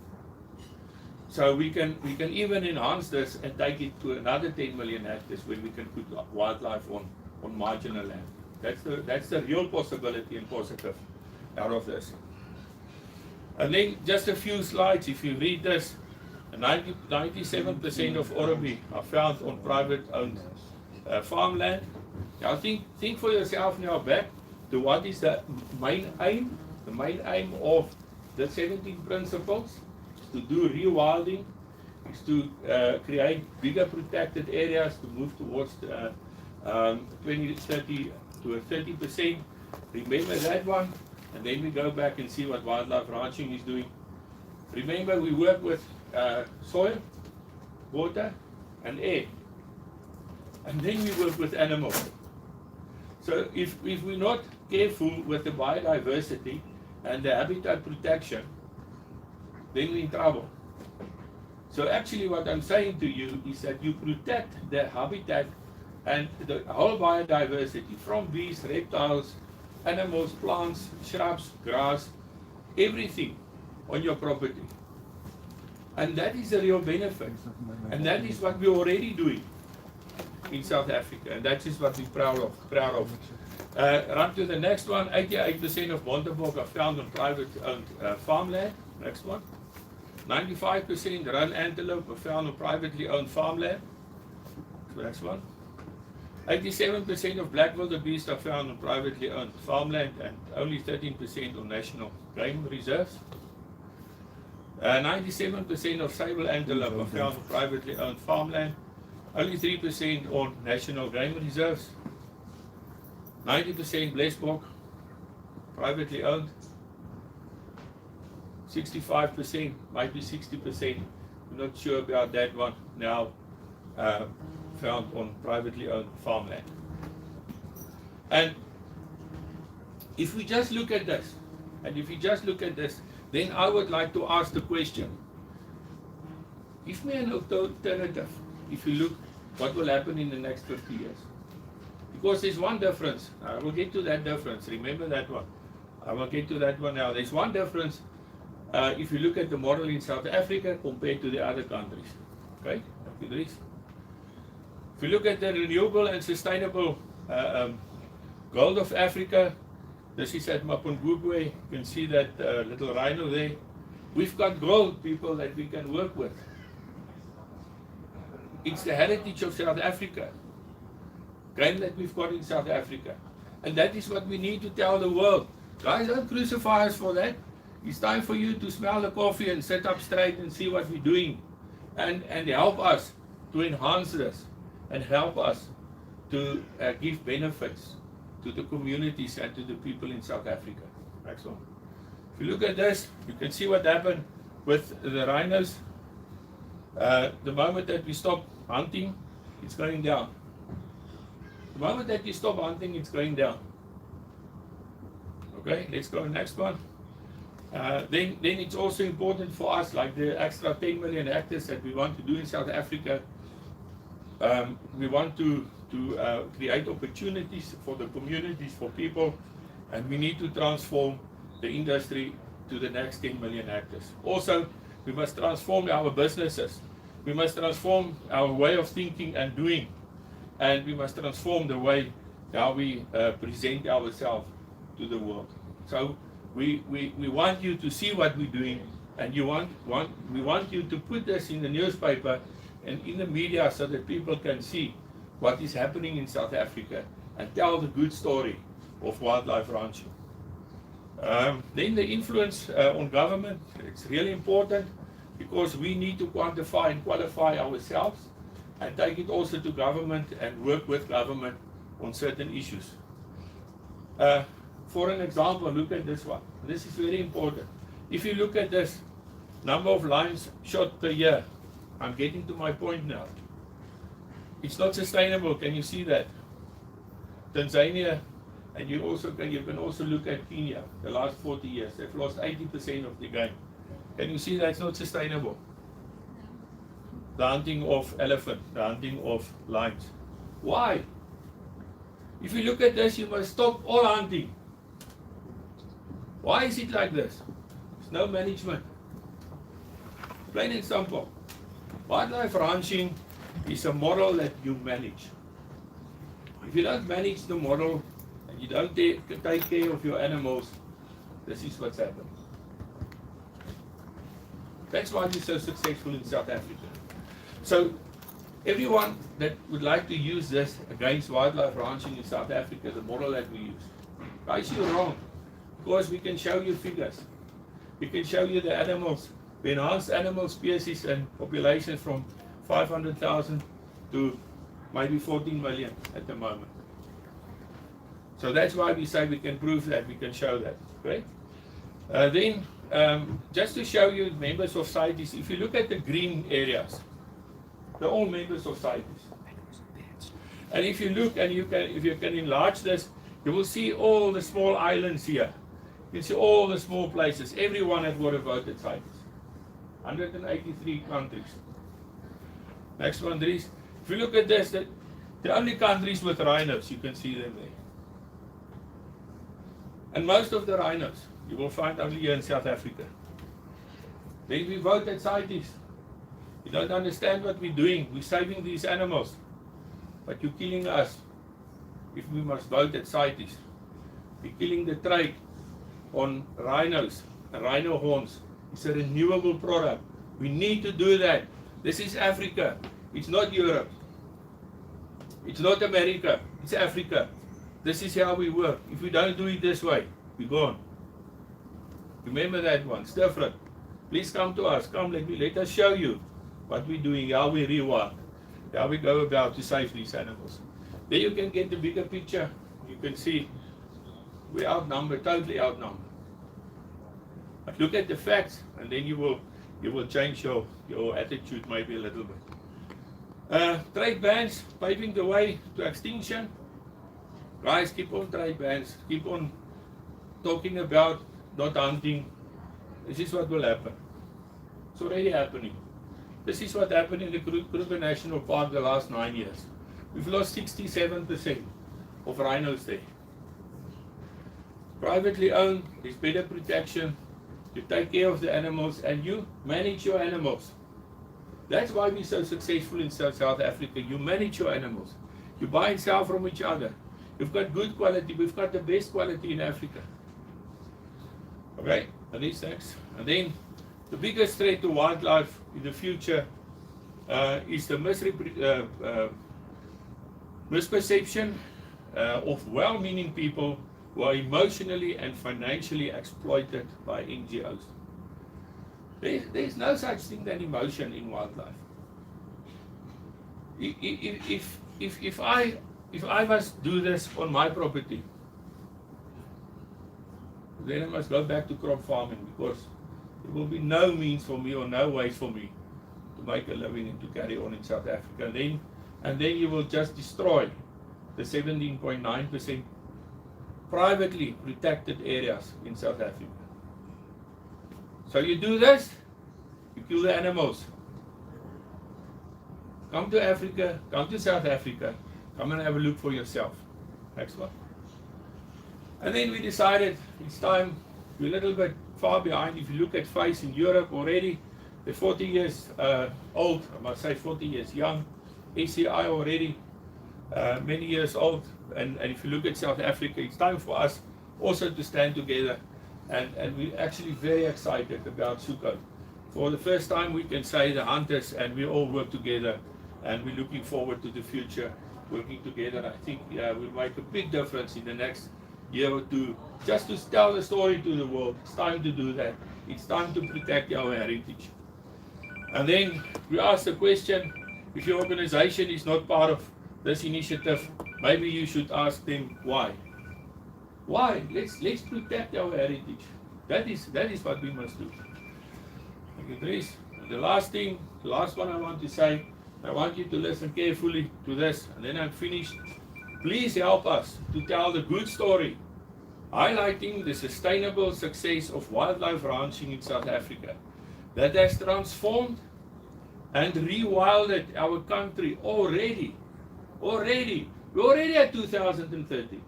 So we can even enhance this and take it to another 10 million hectares where we can put wildlife on marginal land. That's the real possibility and positive out of this. And then just a few slides, if you read this, 97% of Orobi are found on private owned farmland. Now think for yourself now back to what is the main aim. The main aim of the 17 principles is to do rewilding, is to create bigger protected areas, to move towards 2030 to a 30%. Remember that one, and then we go back and see what wildlife ranching is doing. Remember, we work with soil, water, and air, and then we work with animals. So if we're not careful with the biodiversity and the habitat protection, then we're in trouble. So actually what I'm saying to you is that you protect the habitat and the whole biodiversity from bees, reptiles, animals, plants, shrubs, grass, everything on your property. And that is the real benefit. And that is what we're already doing in South Africa. And that is what we're proud of. Run to the next one. 88% of Montebok are found on private owned farmland. Next one. 95% run antelope are found on privately owned farmland. Next one. 87% of black wildebeest are found on privately owned farmland and only 13% on national game reserves. 97% of sable antelope are found on privately owned farmland, only 3% on national game reserves. 90% blesbok, privately owned. 65%, might be 60%, I'm not sure about that one now, found on privately owned farmland. And if we just look at this, then I would like to ask the question, give me an alternative if you look what will happen in the next 50 years. Because there's one difference, I will get to that difference, remember that one. I will get to that one now. There's one difference if you look at the model in South Africa compared to the other countries. Okay, if you look at the renewable and sustainable gold of Africa, this is at Mapungubwe. You can see that little rhino there. We've got gold, people, that we can work with. It's the heritage of South Africa, game that we've got in South Africa. And that is what we need to tell the world. Guys, don't crucify us for that. It's time for you to smell the coffee and sit up straight and see what we're doing. And help us to enhance this and help us to give benefits to the communities and to the people in South Africa. Excellent. If you look at this, you can see what happened with the rhinos. The moment that we stop hunting, it's going down. The moment that you stop hunting, it's going down. Okay, let's go next one. Then it's also important for us, like the extra 10 million hectares that we want to do in South Africa. We want to create opportunities for the communities, for people, and we need to transform the industry to the next 10 million hectares. Also, we must transform our businesses. We must transform our way of thinking and doing, and we must transform the way how we present ourselves to the world. So we want you to see what we're doing, and we want you to put this in the newspaper and in the media so that people can see what is happening in South Africa and tell the good story of wildlife ranching. Then the influence on government, it's really important because we need to quantify and qualify ourselves and take it also to government and work with government on certain issues. For an example, look at this one. This is very important. If you look at this number of lions shot per year, I'm getting to my point now. It's not sustainable. Can you see that? Tanzania, and you can also look at Kenya. The last 40 years, they've lost 80% of the game. Can you see that's not sustainable? The hunting of elephant, the hunting of lions. Why? If you look at this, you must stop all hunting. Why is it like this? There's no management. Plain and simple. Wildlife ranching is a model that you manage. If you don't manage the model and you don't take care of your animals, this is what's happening. That's why we're so successful in South Africa. So everyone that would like to use this against wildlife ranching in South Africa, the model that we use, guys, you're wrong. Because we can show you figures. We can show you the animals. We enhance animal species and populations from 500,000 to maybe 14 million at the moment. So that's why we say we can prove that, we can show that. Okay? Just to show you members of CITES, if you look at the green areas, they're all members of CITES. And if you look and if you can enlarge this, you will see all the small islands here. You can see all the small places. Everyone has got a vote at CITES. 183 countries. Next one, Dries. If you look at this, the only countries with rhinos, you can see them there. And most of the rhinos, you will find only here in South Africa. Then we vote at CITES. You don't understand what we're doing. We're saving these animals. But you're killing us if we must vote at CITES. We're killing the trade on rhinos and rhino horns. It's a renewable product. We need to do that. This is Africa. It's not Europe. It's not America. It's Africa. This is how we work. If we don't do it this way, we're gone. Remember that one. It's different. Please come to us. Come, let us show you what we're doing, how we rework, how we go about to save these animals. Then you can get the bigger picture. You can see we're outnumbered, totally outnumbered. But look at the facts, and then you will change your attitude maybe a little bit. Trade bans paving the way to extinction. Guys, keep on trade bans. Keep on talking about not hunting. This is what will happen. It's already happening. This is what happened in the Kruger National Park the last 9 years. We've lost 67% of rhinos there. Privately owned, there's better protection. You take care of the animals and you manage your animals. That's why we're so successful in South Africa. You manage your animals. You buy and sell from each other. You've got good quality. We've got the best quality in Africa. Okay, and these things. And then the biggest threat to wildlife in the future is the misperception of well-meaning people who are emotionally and financially exploited by NGOs. There's no such thing than emotion in wildlife. If I must do this on my property, then I must go back to crop farming, because there will be no means for me or no ways for me to make a living and to carry on in South Africa. And then you will just destroy the 17.9% privately protected areas in South Africa. So you do this, you kill the animals. Come to Africa, come to South Africa, come and have a look for yourself. Next one. And then we decided it's time, we're a little bit far behind. If you look at FACE in Europe already, they're 40 years old, I must say 40 years young. ACI already many years old. And if you look at South Africa, it's time for us also to stand together. And we're actually very excited about SUco. For the first time, we can say the hunters and we all work together, and we're looking forward to the future working together. I think we'll make a big difference in the next year or two, just to tell the story to the world. It's time to do that. It's time to protect our heritage. And then we ask the question, If your organization is not part of this initiative, maybe you should ask them why. Why? Let's protect our heritage. That is what we must do. Okay, Dries, the last one I want to say, I want you to listen carefully to this, and then I'm finished. Please help us to tell the good story, highlighting the sustainable success of wildlife ranching in South Africa that has transformed and rewilded our country already. We're already at 2030.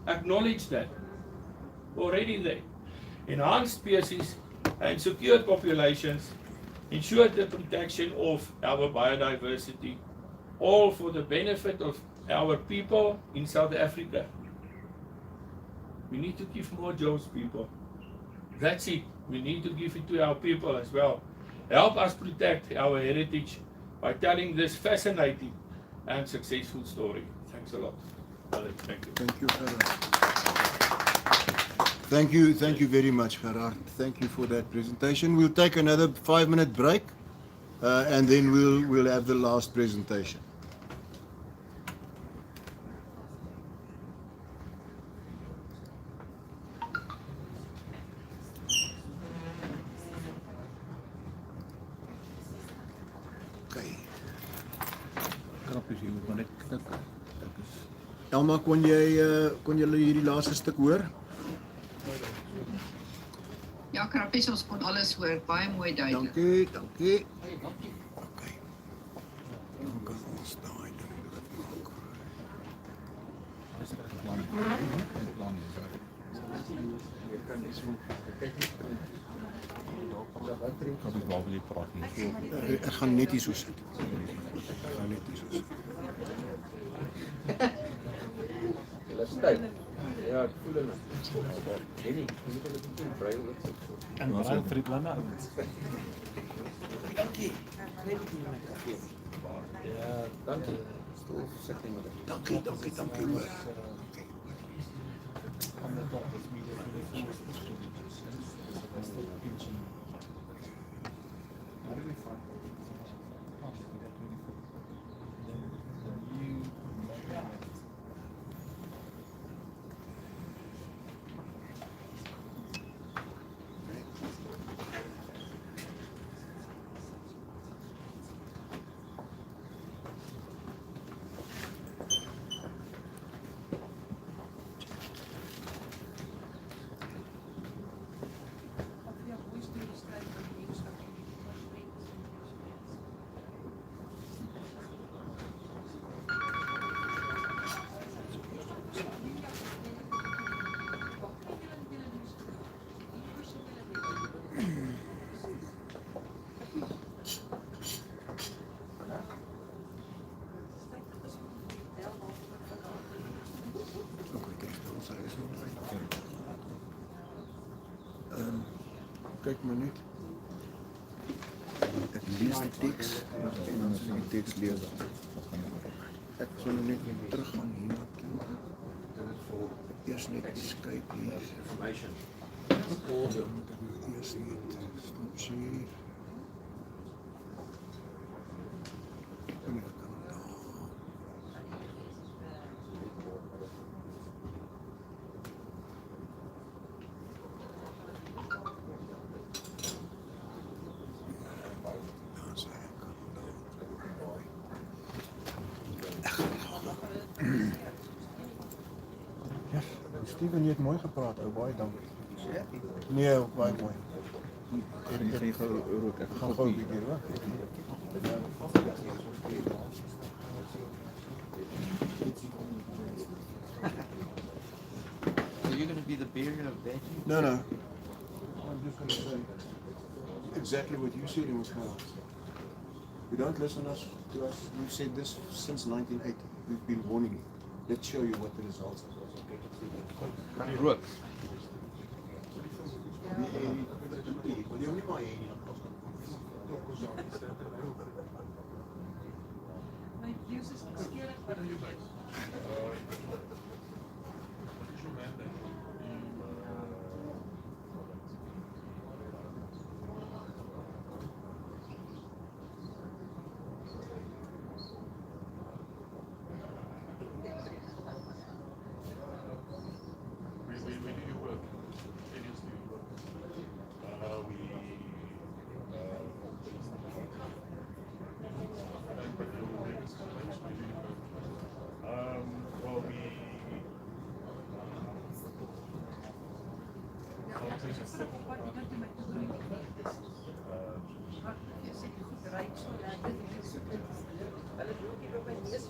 Acknowledge that. Already there. Enhanced species and secured populations ensure the protection of our biodiversity, all for the benefit of our people in South Africa. We need to give more jobs, people. That's it. We need to give it to our people as well. Help us protect our heritage by telling this fascinating and successful story. Thanks a lot. Alex, thank you. Thank you, Gerard. Thank you very much, Gerard. Thank you for that presentation. We'll take another 5-minute break, and then we'll have the last presentation. Okay. Knappies, jy moet maar net knik. Elma, kon julle hierdie laaste stuk hoor? Ja, krappies, ons kon alles hoor. Baie mooi duidelik. Dankie. Okay. Dan kan ons daai ding maak. Ek gaan net hier so sit. Ja, ek voel dit. Jenny, jy moet hulle bietjie brei ook. En brand vir die planne ouens. Dankie. Net hier met koffie. Ja, dankie. Stoel sit net met. Dankie hoor. Kyk maar net. Ek lees die teks en dan as ek die teks lees ek sal net terug gaan hier na toe. Eers net kyk hier. Information. Eers hier. Stop hier. Steven, jy het mooi gepraat, ou, baie dankie. Nee, baie mooi. Ek gaan gou 'n bietjie hoor. So you're going to be the bearer of that? No. I'm just going to say exactly what you said in Wisconsin. You don't listen to us. We've said this since 1980. We've been warning you. Let's show you what the results are. Kan jy rook? My views is skielik wat Wat jy met my toe bring. Wat jy sê jy goed ry so lekker. Hulle doen hier op my neus.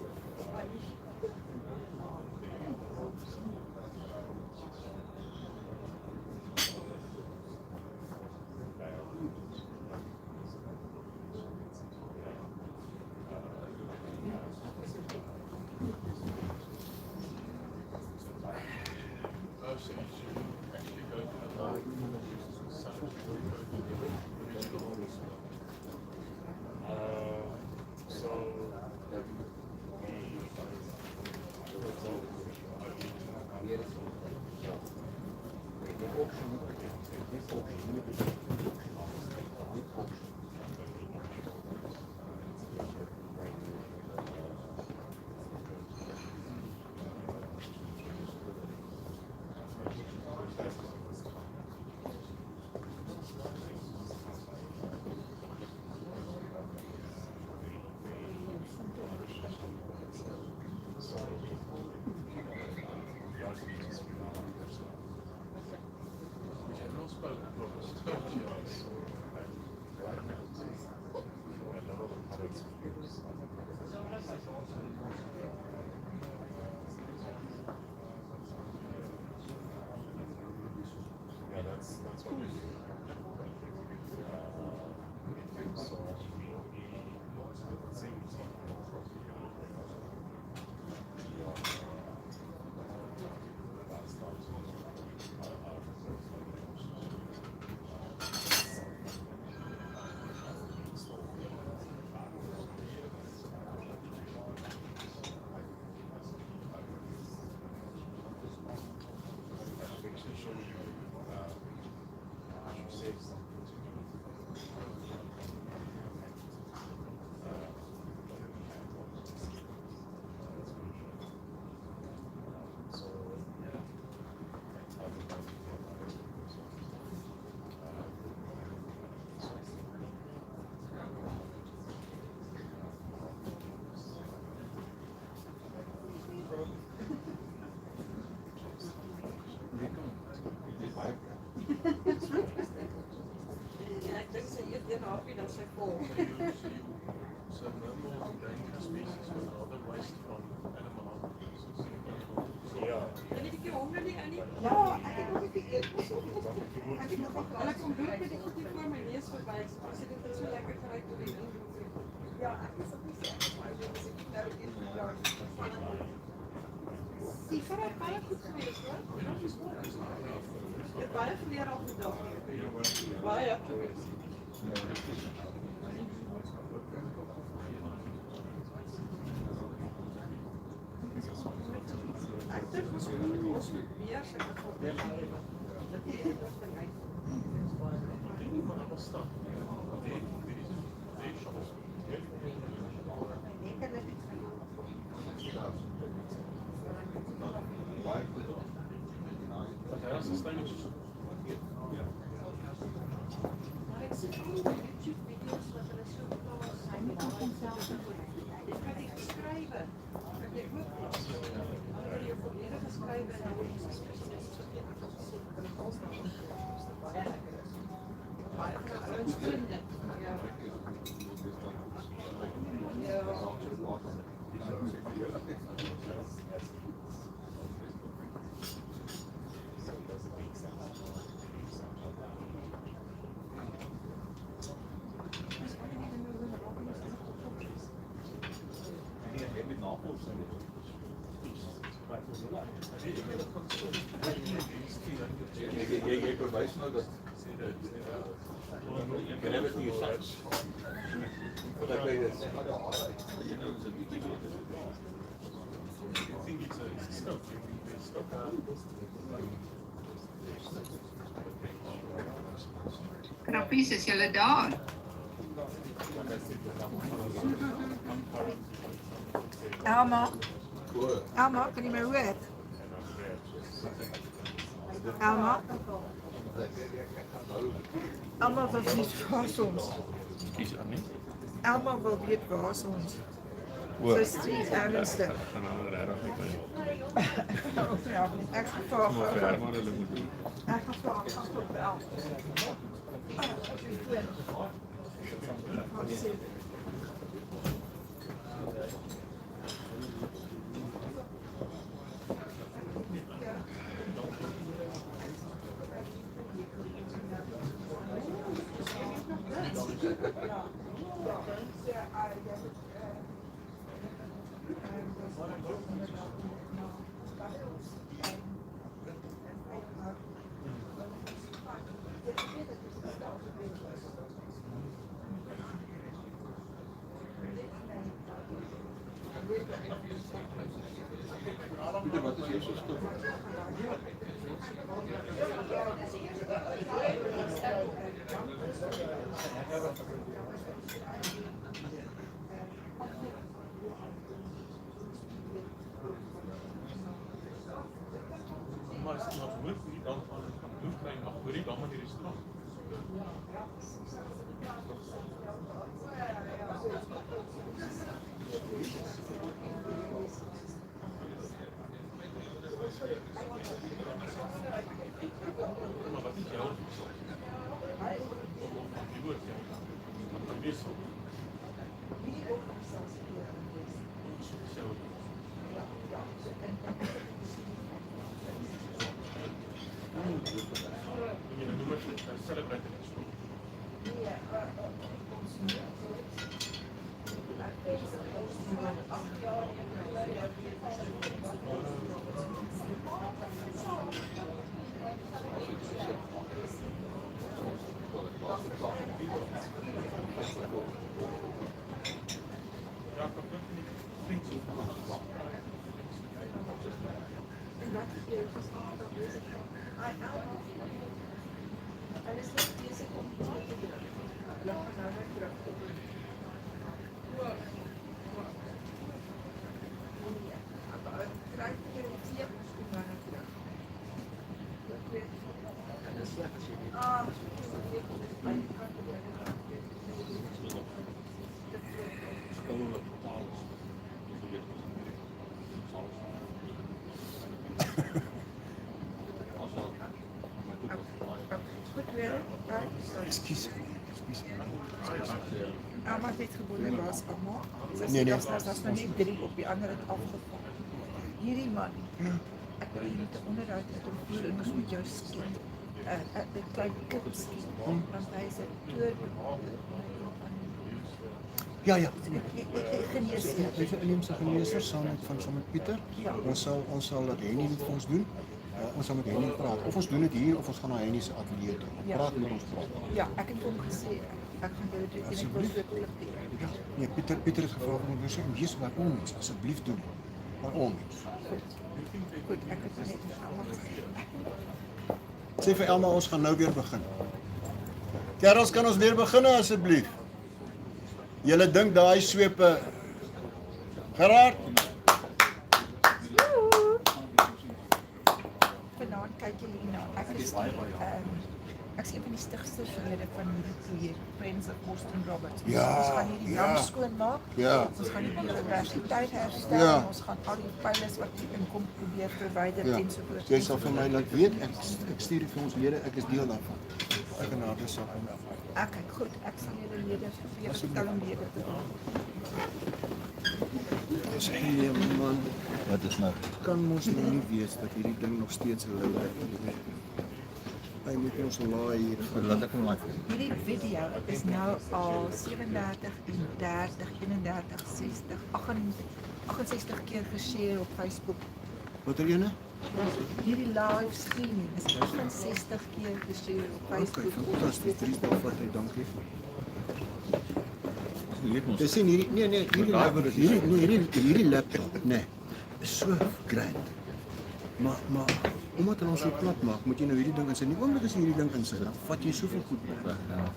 Ja, ek dink sy eet een hapie dan sy vol. So normal dangerous species was otherwise from animal En die bietjie honger nie, Annie? Ja, ek het ook 'n bietjie eet. Ek het nog en ek kom loop met die goed hier voor my neus verby. As dit het so lekker geruik toe die ding. Ja, ek is op die sê. As ek nou in die jaar. Die vir haar baie goed gewees, hoor. Ek het baie geleer op die dag. Baie. Ek dink ons moet meer sulke goed hê. Dat jy dit op die lyn. Maar ek sien al die YouTube video's wat hulle so plaas. Hy moet ook homself dit kan jy geskrywe. Kan jy ook hulle jou volledig geskrywe en dan word jy spesialis vergeet ek het gesê dat hulle alles dan baie lekker is. Baie ouens vriende. Ja. Jy verwys nou dat jy kan het nie sê. Wat ek weet is Krappies, is julle daar? Elma, Elma, kan jy my hoor? Elma? Elma wil weet waar is ons. Elma wil weet waar is ons. So street ernstig. Gaan nou regtig nie kan. Ja, ek gevra. Maar ver maar hulle moet doen. Ek gevra as tot wel. Pieter, wat is jou so stuk? Maar as jy nog hoor, nie dan van hoef kry nog hoor jy dan met hierdie straf. Maar wat is jou? Die woord jou. Die wissel. Zo. Je noemt het celebrating. Ekskuus. Almal het gewonnen was almal. Nee. Dat was nog niet 3 op die andere het afgevallen. Hierdie man, ek wil hier niet onderuit met hom voer en ons moet jou skiet. Een klein kind skiet, want hy is 'n toerbewoner. Ja. Geneesheer. Hy is 'n inheemse geneesheer saam met Pieter. Ja. Ons sal dat Henny dit vir ons doen. Ons sal met Henny praat. Of ons doen dit hier of ons gaan na Henny se ateljee toe. Ja. Praat met ons praat. Ja, ek het hom gesê, ek gaan dit doen en ek wil so klip hê. Ja, nee, Pieter het gevra om ons sê, wees by ons, asseblief doen. By ons. Goed, ek het net vir almal gesê. Sê vir Elma, ons gaan nou weer begin. Kerels, kan ons weer begin asseblief? Julle dink daai swepe geraak? Vanaand kyk julle na. Ek is een van die stigterslede van hierdie projek, Friends of Boston Roberts. Ja, Ons gaan hierdie dam skoonmaak. Ja. Ons gaan die biodiversiteit herstel. Ja. Ons gaan al die pylers wat hier inkom probeer verwyder Ja. ensovoorts. Jy sal vir my laat weet, ek stuur dit vir ons lede, ek is deel daarvan. Ek en Nadia sal kom. Kyk, goed, ek sal julle lede vir vertel om lede te doen. Dis geen man, Wat is nou? kan mos nou nie wees dat hierdie ding nog steeds lou is. Hy moet ons laai hier. Laat ek hom laat. Hierdie video is nou al 37, 30, 31, 60, 68 keer geshare op Facebook. Wat er ene? Hierdie live streaming is 68 keer geshare op Okay, Facebook. fantasties. 3 stel vat hy, dankie. Weet ons. Jy sien hierdie laptop, nee, is so grand. Maar omdat hulle ons so plat maak, moet jy nou hierdie ding insit. Nie oomblik as jy hierdie ding insit, dan vat jy soveel goed weg. Ja.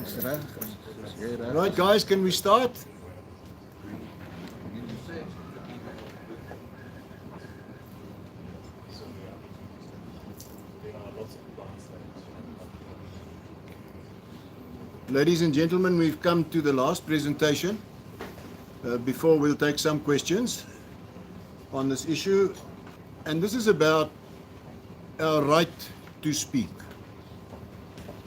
Dis reg. Right guys, can we start? Ladies and gentlemen, we've come to the last presentation before we'll take some questions on this issue. And this is about our right to speak.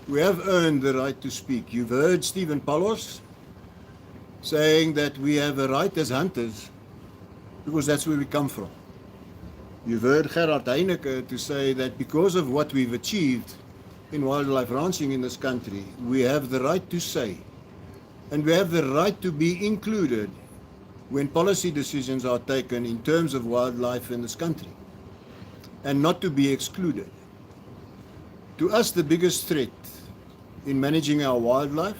We have earned the right to speak. You've heard Stephen Paulos saying that we have a right as hunters because that's where we come from. You've heard Gerard Heineke to say that because of what we've achieved in wildlife ranching in this country, we have the right to say, and we have the right to be included when policy decisions are taken in terms of wildlife in this country, and not to be excluded. To us, the biggest threat in managing our wildlife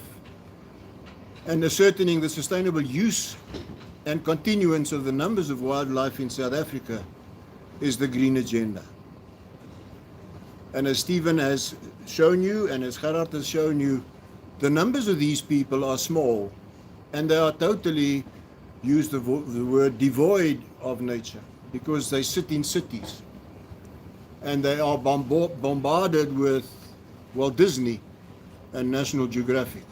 and ascertaining the sustainable use and continuance of the numbers of wildlife in South Africa is the green agenda. And as Stephen has shown you, and as Gerard has shown you, the numbers of these people are small, and they are totally, use the word, devoid of nature, because they sit in cities, and they are bombarded with Walt Disney and National Geographic.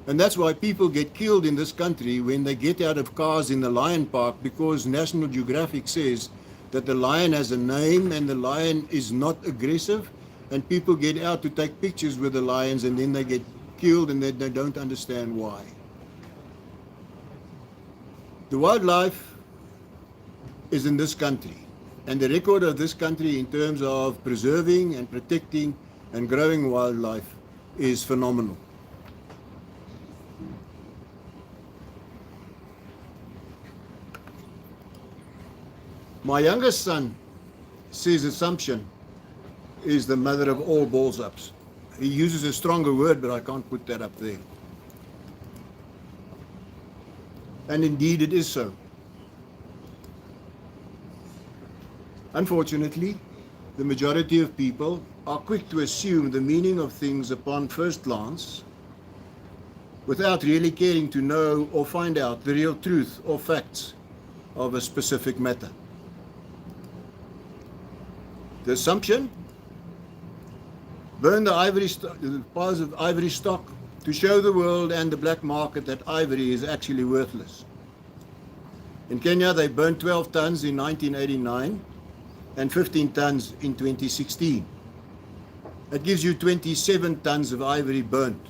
And that's why people get killed in this country when they get out of cars in the lion park, because National Geographic says that the lion has a name and the lion is not aggressive, and people get out to take pictures with the lions and then they get killed and they don't understand why. The wildlife is in this country, and the record of this country in terms of preserving and protecting and growing wildlife is phenomenal. My youngest son says assumption is the mother of all balls ups. He uses a stronger word, but I can't put that up there. And indeed it is so. Unfortunately, the majority of people are quick to assume the meaning of things upon first glance without really caring to know or find out the real truth or facts of a specific matter. The assumption: burn the piles of ivory stock to show the world and the black market that ivory is actually worthless. In Kenya, they burned 12 tons in 1989 and 15 tons in 2016. That gives you 27 tons of ivory burnt.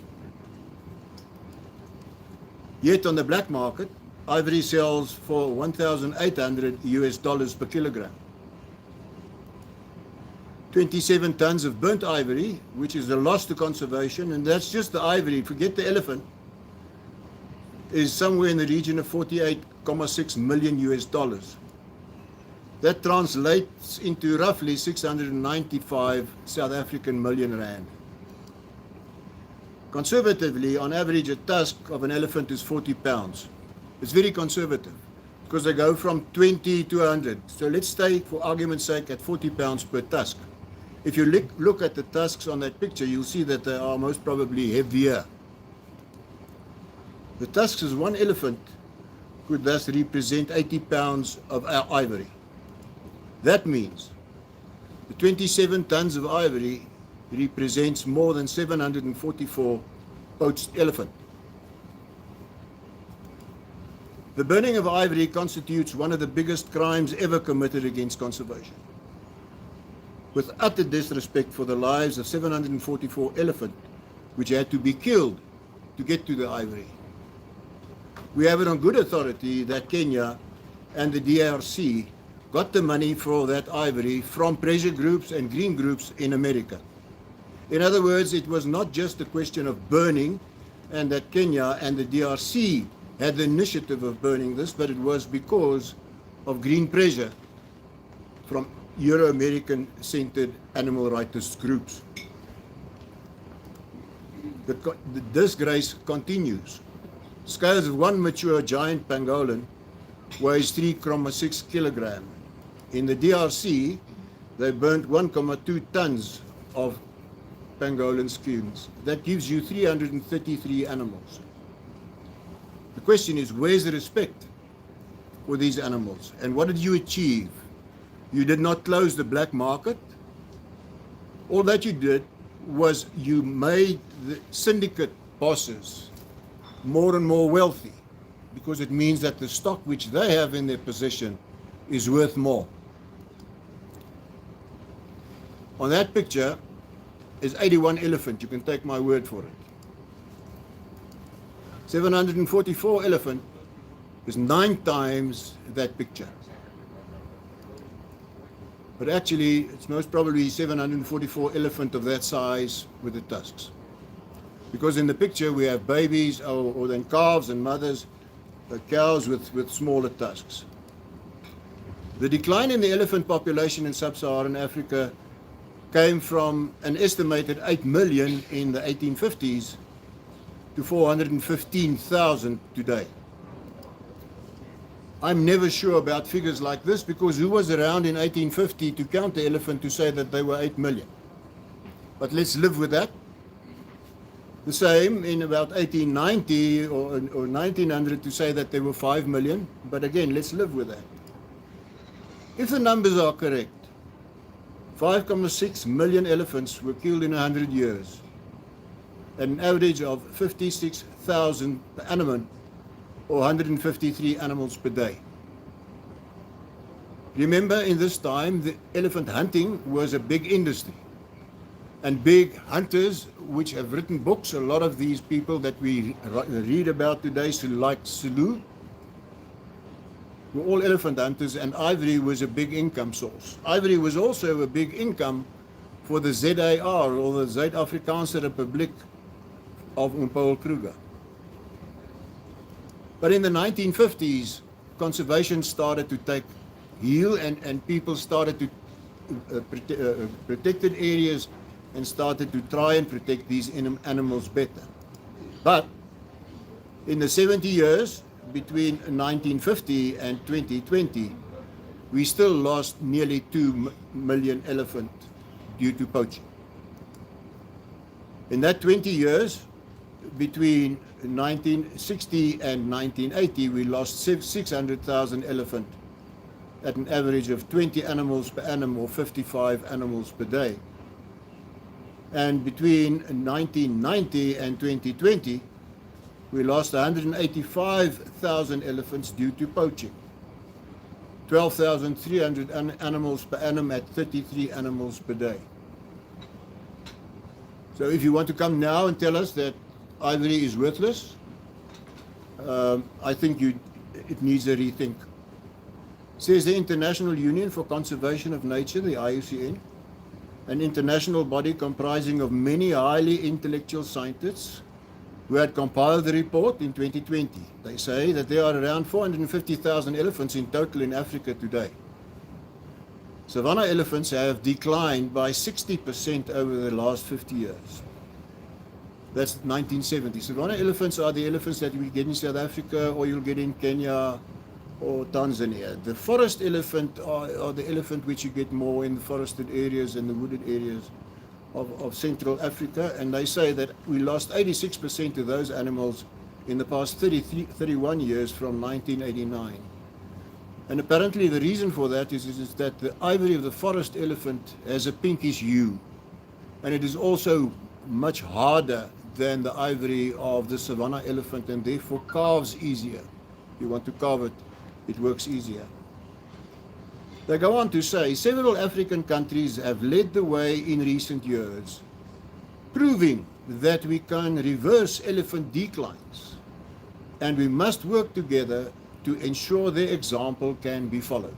Yet on the black market, ivory sells for $1,800 per kilogram. 27 tons of burnt ivory, which is a loss to conservation, and that's just the ivory, forget the elephant, is somewhere in the region of $48.6 million. That translates into roughly 695 South African million rand. Conservatively, on average, a tusk of an elephant is 40 pounds. It's very conservative because they go from 20 to 100. So let's stay, for argument's sake, at 40 pounds per tusk. If you look at the tusks on that picture, you'll see that they are most probably heavier. The tusks of one elephant could thus represent 80 pounds of our ivory. That means the 27 tons of ivory represents more than 744 poached elephant. The burning of ivory constitutes one of the biggest crimes ever committed against conservation, with utter disrespect for the lives of 744 elephant, which had to be killed to get to the ivory. We have it on good authority that Kenya and the DRC got the money for that ivory from pressure groups and green groups in America. In other words, it was not just a question of burning, and that Kenya and the DRC had the initiative of burning this, but it was because of green pressure from Euro-American centered animal rights groups. The disgrace continues. Scales of one mature giant pangolin weighs 3.6 kilogram. In the DRC, they burnt 1.2 tons of pangolin skins. That gives you 333 animals. The question is, where's the respect for these animals? And what did you achieve? You did not close the black market. All that you did was you made the syndicate bosses more and more wealthy, because it means that the stock which they have in their possession is worth more. On that picture is 81 elephant. You can take my word for it. 744 elephant is 9 times that picture. But actually, it's most probably 744 elephant of that size with the tusks. Because in the picture we have babies or then calves and mothers, cows with smaller tusks. The decline in the elephant population in sub-Saharan Africa came from an estimated 8 million in the 1850s to 415,000 today. I'm never sure about figures like this, because who was around in 1850 to count the elephant to say that they were 8 million? But let's live with that. The same in about 1890 or 1900 to say that there were 5 million. But again, let's live with that. If the numbers are correct, 5.6 million elephants were killed in 100 years, at an average of 56,000 per annum, or 153 animals per day. Remember, in this time, the elephant hunting was a big industry. And big hunters, which have written books, a lot of these people that we read about today, like Zulu, were all elephant hunters, and ivory was a big income source. Ivory was also a big income for the ZAR, or the Zuid-Afrikaanse Republiek of Paul Kruger. But in the 1950s, conservation started to take heel, and people started to protected areas and started to try and protect these animals better. But in the 70 years between 1950 and 2020, we still lost nearly 2 million elephant due to poaching. In that 20 years, between 1960 and 1980, we lost 600,000 elephant at an average of 20 animals per annum, or 55 animals per day. And between 1990 and 2020, we lost 185,000 elephants due to poaching. 12,300 animals per annum at 33 animals per day. So if you want to come now and tell us that ivory is worthless, I think it needs a rethink. Says the International Union for Conservation of Nature, the IUCN, an international body comprising of many highly intellectual scientists who had compiled the report in 2020. They say that there are around 450,000 elephants in total in Africa today. Savanna elephants have declined by 60% over the last 50 years. That's 1970. Savanna elephants are the elephants that we get in South Africa, or you'll get in Kenya or Tanzania. The forest elephant are the elephant which you get more in the forested areas and the wooded areas of Central Africa, and they say that we lost 86% of those animals in the past 31 years from 1989. And apparently the reason for that is that the ivory of the forest elephant has a pinkish hue, and it is also much harder than the ivory of the savanna elephant, and therefore carves easier. If you want to carve it, it works easier. They go on to say several African countries have led the way in recent years, proving that we can reverse elephant declines, and we must work together to ensure their example can be followed.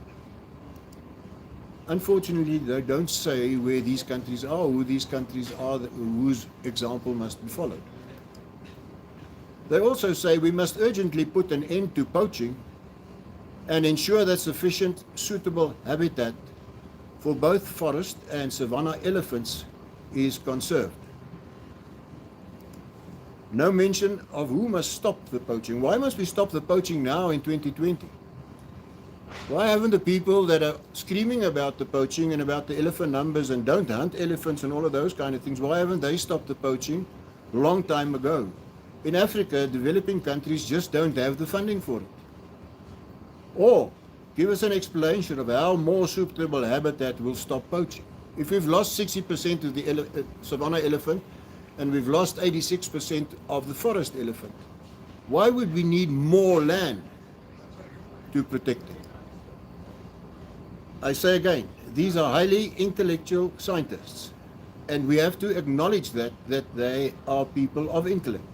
Unfortunately, they don't say where these countries are, who these countries are, whose example must be followed. They also say we must urgently put an end to poaching and ensure that sufficient suitable habitat for both forest and savanna elephants is conserved. No mention of who must stop the poaching. Why must we stop the poaching now in 2020? Why haven't the people that are screaming about the poaching and about the elephant numbers and don't hunt elephants and all of those kind of things, why haven't they stopped the poaching a long time ago? In Africa, developing countries just don't have the funding for it. Or give us an explanation of how more suitable habitat will stop poaching. If we've lost 60% of the savanna elephant and we've lost 86% of the forest elephant, why would we need more land to protect it? I say again, these are highly intellectual scientists, and we have to acknowledge that they are people of intellect.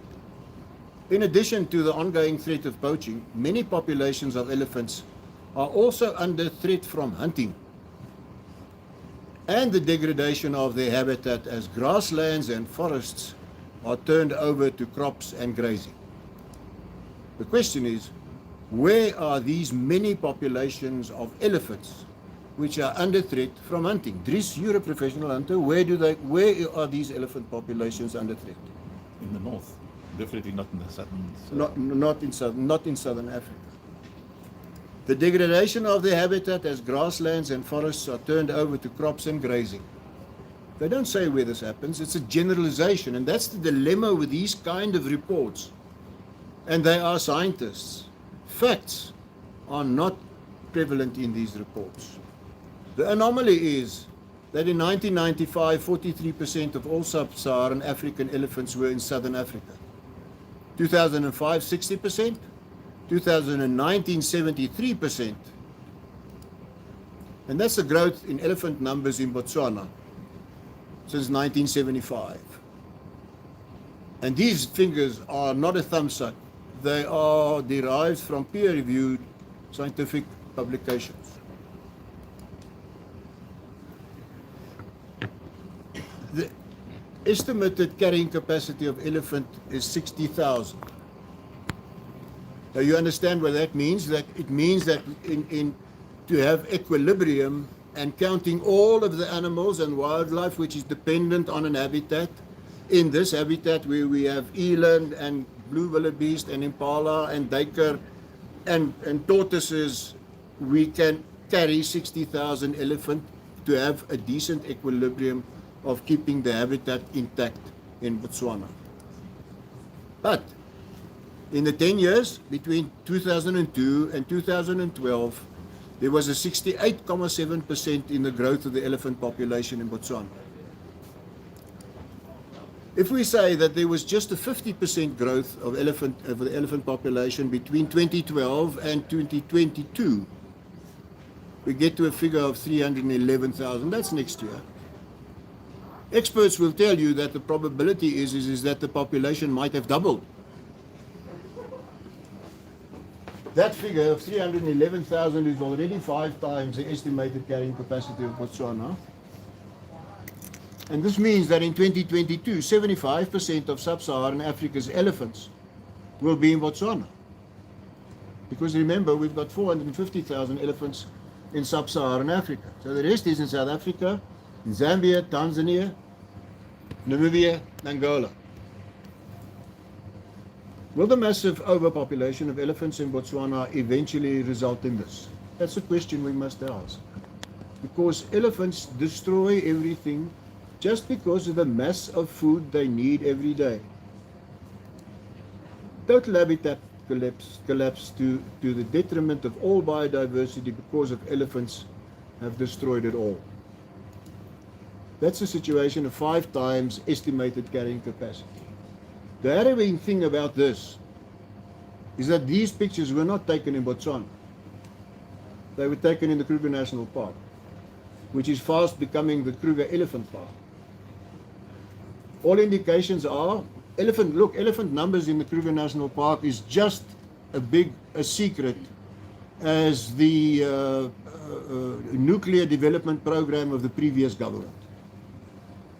In addition to the ongoing threat of poaching, many populations of elephants are also under threat from hunting and the degradation of their habitat as grasslands and forests are turned over to crops and grazing. The question is, where are these many populations of elephants which are under threat from hunting? Dries, you're a professional hunter. Where are these elephant populations under threat? In the north, definitely not in the southern. Not in southern Africa. The degradation of their habitat as grasslands and forests are turned over to crops and grazing. They don't say where this happens. It's a generalization, and that's the dilemma with these kind of reports. And they are scientists. Facts are not prevalent in these reports. The anomaly is that in 1995, 43% of all sub-Saharan African elephants were in southern Africa. 2005, 60%. 2019, 73%. And that's the growth in elephant numbers in Botswana since 1975. And these figures are not a thumbs up. They are derived from peer-reviewed scientific publications. The estimated carrying capacity of elephant is 60,000. Now you understand what that means? That it means that to have equilibrium and counting all of the animals and wildlife which is dependent on an habitat, in this habitat where we have eland and blue wildebeest and impala and duiker and tortoises, we can carry 60,000 elephant to have a decent equilibrium of keeping the habitat intact in Botswana. But in the 10 years between 2002 and 2012, there was a 68.7% in the growth of the elephant population in Botswana. If we say that there was just a 50% growth of the elephant population between 2012 and 2022, we get to a figure of 311,000. That's next year. Experts will tell you that the probability is that the population might have doubled. That figure of 311,000 is already 5 times the estimated carrying capacity of Botswana. And this means that in 2022, 75% of sub-Saharan Africa's elephants will be in Botswana. Because remember, we've got 450,000 elephants in sub-Saharan Africa. So the rest is in South Africa, in Zambia, Tanzania, Namibia, Angola. Will the massive overpopulation of elephants in Botswana eventually result in this? That's a question we must ask. Because elephants destroy everything just because of the mass of food they need every day. Total habitat collapse to the detriment of all biodiversity because of elephants have destroyed it all. That's a situation of 5 times estimated carrying capacity. The harrowing thing about this is that these pictures were not taken in Botswana. They were taken in the Kruger National Park, which is fast becoming the Kruger Elephant Park. All indications are, elephant numbers in the Kruger National Park is just a secret as the nuclear development program of the previous government.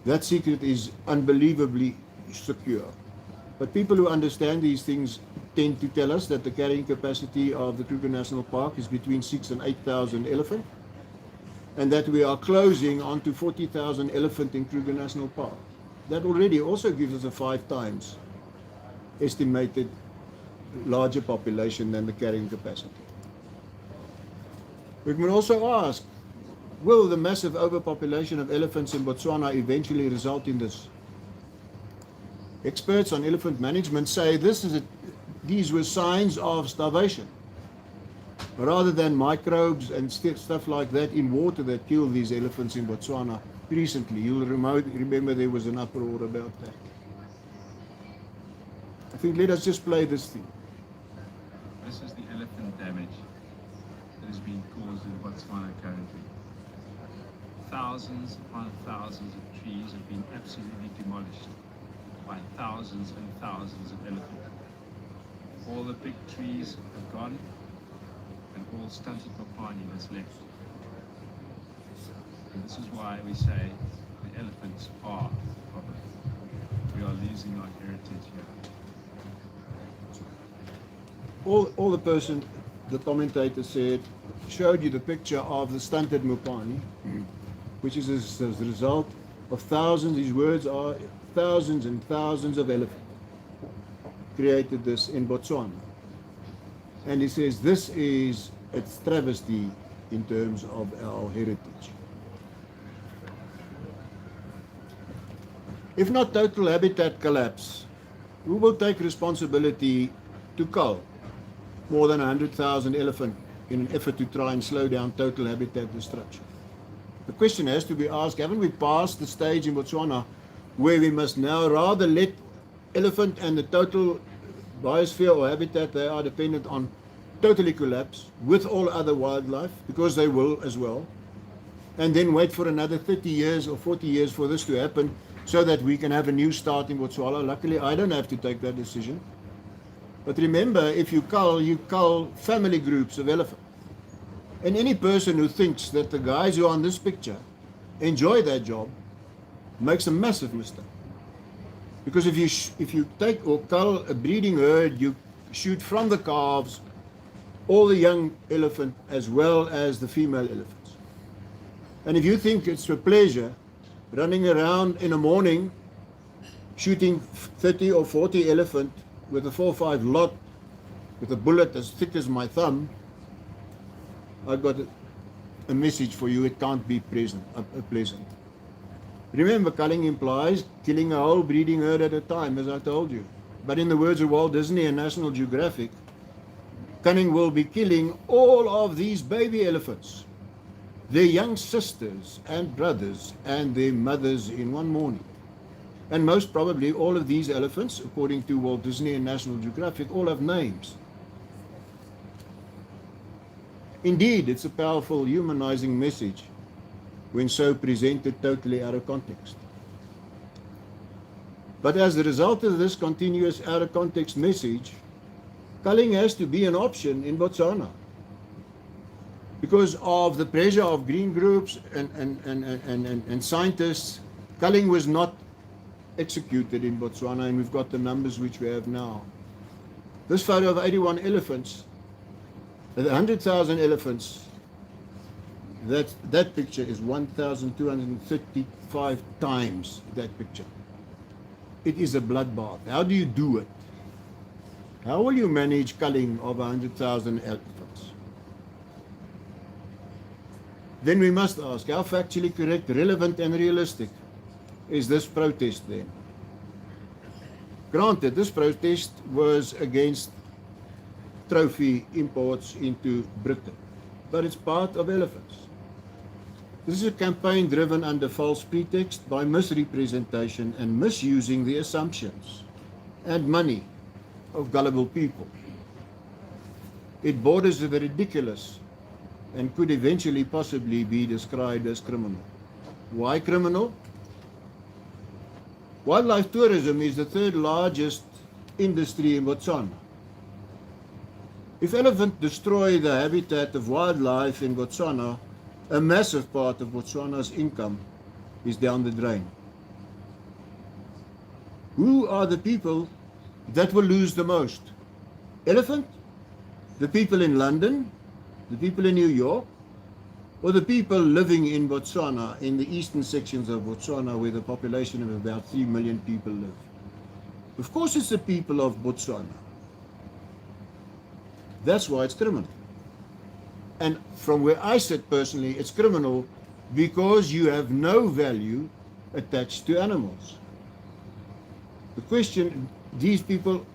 That secret is unbelievably secure. But people who understand these things tend to tell us that the carrying capacity of the Kruger National Park is between 6,000 and 8,000 elephant, and that we are closing onto 40,000 elephant in Kruger National Park. That already also gives us a 5 times estimated larger population than the carrying capacity. We can also ask, will the massive overpopulation of elephants in Botswana eventually result in this? Experts on elephant management say these were signs of starvation, rather than microbes and stuff like that in water that kill these elephants in Botswana. recently. You'll remember there was an uproar about that. I think let us just play this thing. This is the elephant damage that is being caused in Botswana currently. Thousands upon thousands of trees have been absolutely demolished by thousands and thousands of elephants. All the big trees have gone and all stunted mopani is left. And this is why we say the elephants are the problem. We are losing our heritage here. All the person, the commentator said, showed you the picture of the stunted mopani, which is as a result of thousands, his words are thousands and thousands of elephants created this in Botswana. And he says this is a travesty in terms of our heritage. If not total habitat collapse, who will take responsibility to cull more than 100,000 elephants in an effort to try and slow down total habitat destruction? The question has to be asked, haven't we passed the stage in Botswana where we must now rather let elephant and the total biosphere or habitat they are dependent on totally collapse with all other wildlife, because they will as well, and then wait for another 30 years or 40 years for this to happen so that we can have a new start in Botswana? Luckily, I don't have to take that decision. But remember, if you cull family groups of elephants. And any person who thinks that the guys who are on this picture enjoy that job makes a massive mistake. Because if you take or cull a breeding herd, you shoot from the calves all the young elephant as well as the female elephants. And if you think it's a pleasure running around in the morning shooting 30 or 40 elephant with a 4.5 lot with a bullet as thick as my thumb, I've got a message for you. It can't be pleasant. Remember, culling implies killing a whole breeding herd at a time, as I told you. But in the words of Walt Disney and National Geographic, Cunning will be killing all of these baby elephants, their young sisters and brothers and their mothers in one morning. And most probably all of these elephants, according to Walt Disney and National Geographic, all have names. Indeed, it's a powerful humanizing message when so presented totally out of context. But as a result of this continuous out of context message, culling has to be an option in Botswana. Because of the pressure of green groups and scientists, culling was not executed in Botswana, and we've got the numbers which we have now. This photo of 81 elephants, 100,000 elephants, that picture is 1,235 times that picture. It is a bloodbath. How do you do it? How will you manage culling of 100,000 elephants? Then we must ask, how factually correct, relevant and realistic is this protest then? Granted, this protest was against trophy imports into Britain, but it's part of elephants. This is a campaign driven under false pretext by misrepresentation and misusing the assumptions and money of gullible people. It borders the ridiculous and could eventually possibly be described as criminal. Why criminal? Wildlife tourism is the third largest industry in Botswana. If elephants destroy the habitat of wildlife in Botswana, a massive part of Botswana's income is down the drain. Who are the people that will lose the most? Elephant? The people in London? The people in New York? Or the people living in Botswana, in the eastern sections of Botswana, where the population of about 3 million people live? Of course it's the people of Botswana. That's why it's criminal. And from where I sit personally, it's criminal because you have no value attached to animals. The question, these people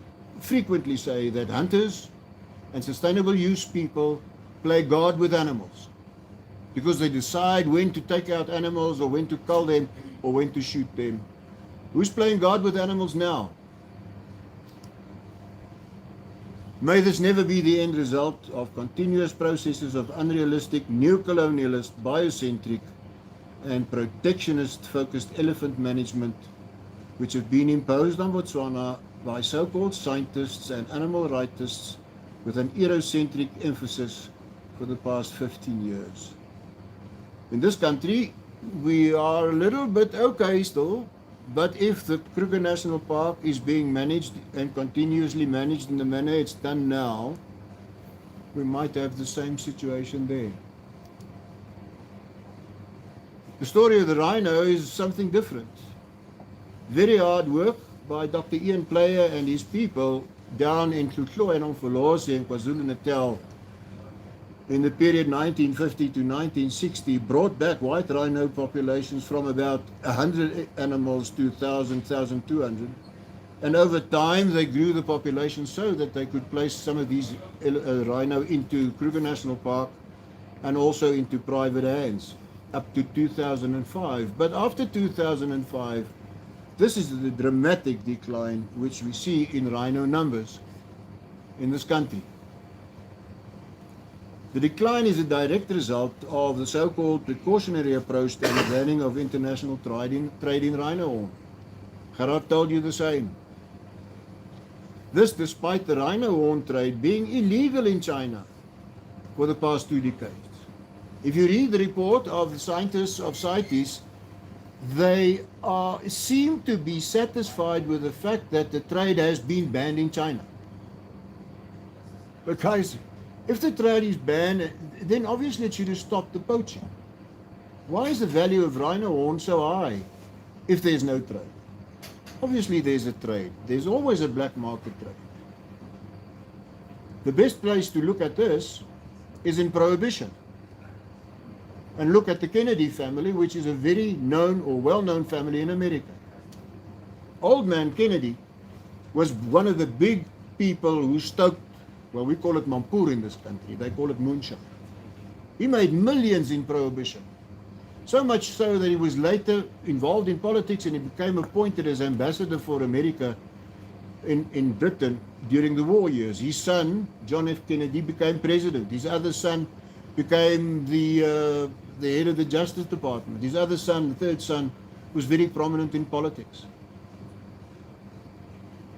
frequently say that hunters and sustainable use people play God with animals. because they decide when to take out animals or when to cull them or when to shoot them. Who's playing God with animals now? May this never be the end result of continuous processes of unrealistic, neo-colonialist, biocentric and protectionist-focused elephant management which have been imposed on Botswana by so-called scientists and animal rightists with an Eurocentric emphasis for the past 15 years. In this country, we are a little bit okay still, but if the Kruger National Park is being managed and continuously managed in the manner it's done now, we might have the same situation there. The story of the rhino is something different. Very hard work by Dr. Ian Player and his people down in Tlotlo and Omfolozi in KwaZulu-Natal in the period 1950 to 1960 brought back white rhino populations from about 100 animals to 1,000, 1,200. And over time they grew the population so that they could place some of these rhino into Kruger National Park and also into private hands up to 2005. But after 2005, this is the dramatic decline which we see in rhino numbers in this country. The decline is a direct result of the so-called precautionary approach to the banning of international trade in rhino horn. Gerard told you the same. This despite the rhino horn trade being illegal in China for the past 2 decades. If you read the report of the scientists of CITES, they seem to be satisfied with the fact that the trade has been banned in China. But guys, if the trade is banned, then obviously it should have stopped the poaching. Why is the value of rhino horn so high if there's no trade? Obviously there's a trade. There's always a black market trade. The best place to look at this is in prohibition. And look at the Kennedy family, which is a very known or well-known family in America. Old man Kennedy was one of the big people who stoked, well, we call it Mampur in this country. They call it moonshine. He made millions in prohibition. So much so that he was later involved in politics and he became appointed as ambassador for America in Britain during the war years. His son, John F. Kennedy, became president. His other son became the head of the Justice Department. His other son, the third son, was very prominent in politics.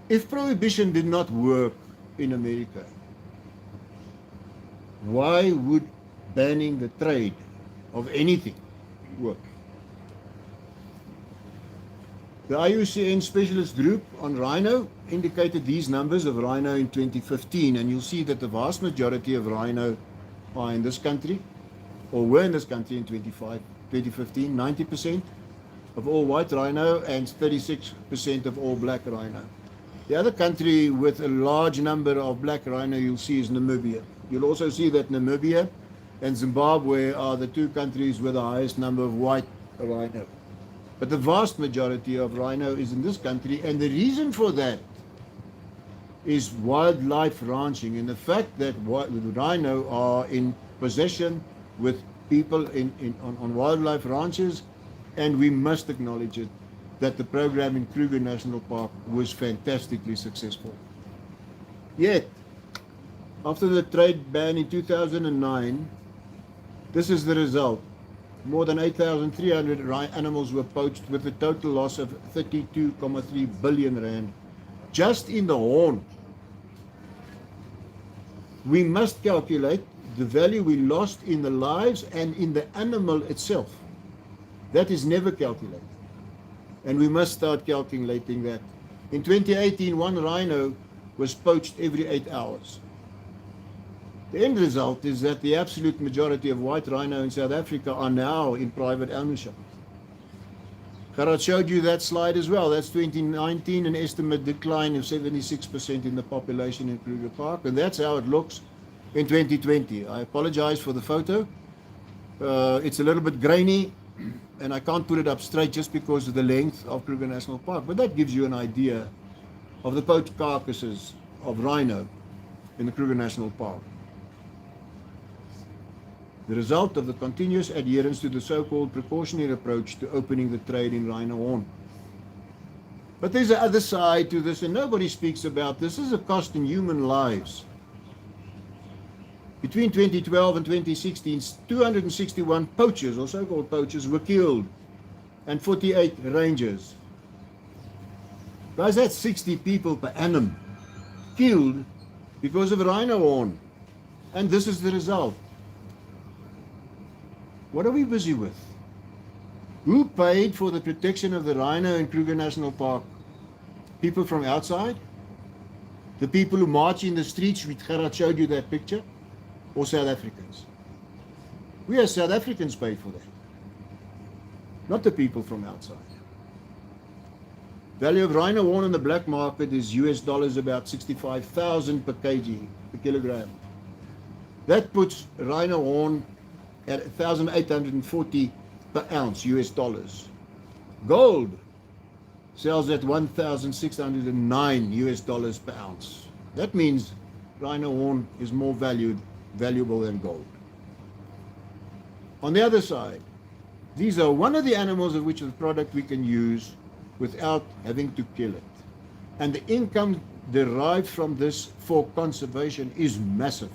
If prohibition did not work in America, why would banning the trade of anything work? The IUCN Specialist Group on Rhino indicated these numbers of rhino in 2015, and you'll see that the vast majority of rhino are in this country, or were in this country in 2015, 90% of all white rhino and 36% of all black rhino. The other country with a large number of black rhino you'll see is Namibia. You'll also see that Namibia and Zimbabwe are the two countries with the highest number of white rhino. But the vast majority of rhino is in this country, and the reason for that is wildlife ranching and the fact that rhino are in possession with people on wildlife ranches, and we must acknowledge it, that the program in Kruger National Park was fantastically successful. Yet, after the trade ban in 2009, this is the result. More than 8,300 animals were poached with a total loss of 32.3 billion rand just in the horn. We must calculate the value we lost in the lives and in the animal itself. That is never calculated. And we must start calculating that. In 2018, one rhino was poached every 8 hours. The end result is that the absolute majority of white rhino in South Africa are now in private ownership. Gerard showed you that slide as well. That's 2019, an estimate decline of 76% in the population in Kruger Park, and that's how it looks in 2020. I apologize for the photo. It's a little bit grainy, and I can't put it up straight just because of the length of Kruger National Park, but that gives you an idea of the poached carcasses of rhino in the Kruger National Park. the result of the continuous adherence to the so-called precautionary approach to opening the trade in rhino horn. But there's the other side to this, and nobody speaks about this. This is a cost in human lives. Between 2012 and 2016, 261 poachers, or so-called poachers, were killed, and 48 rangers. Guys, that's 60 people per annum killed because of rhino horn. And this is the result. What are we busy with? Who paid for the protection of the rhino in Kruger National Park? People from outside? The people who march in the streets, which Gerard showed you that picture? Or South Africans? We as South Africans paid for that, not the people from outside. Value of rhino horn on the black market is US dollars about 65,000 per kg, per kilogram. That puts rhino horn at 1,840 per ounce, US dollars. Gold sells at 1,609 US dollars per ounce. That means rhino horn is more valuable than gold. On the other side, these are one of the animals of which the product we can use without having to kill it. And the income derived from this for conservation is massive.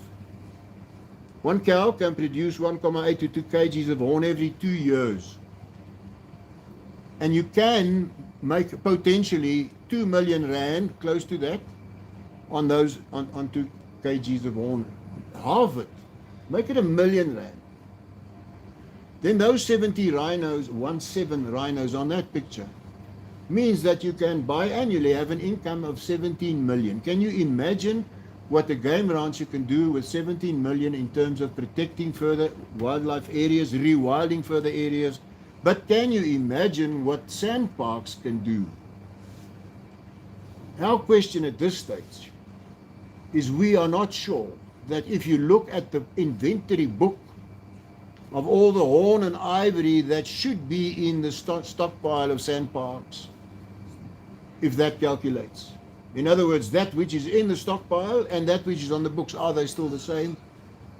One cow can produce 1,8 to 2 kgs of horn every 2 years. And you can make potentially 2 million rand, close to that, on 2 kgs of horn. Half it. Make it 1 million rand. Then those 70 rhinos, 17 rhinos on that picture, means that you can biannually have an income of 17 million. Can you imagine what a game rancher can do with 17 million in terms of protecting further wildlife areas, rewilding further areas? But can you imagine what sand parks can do? Our question at this stage is we are not sure that if you look at the inventory book of all the horn and ivory that should be in the stockpile of sand parks, if that calculates. In other words, that which is in the stockpile and that which is on the books, are they still the same?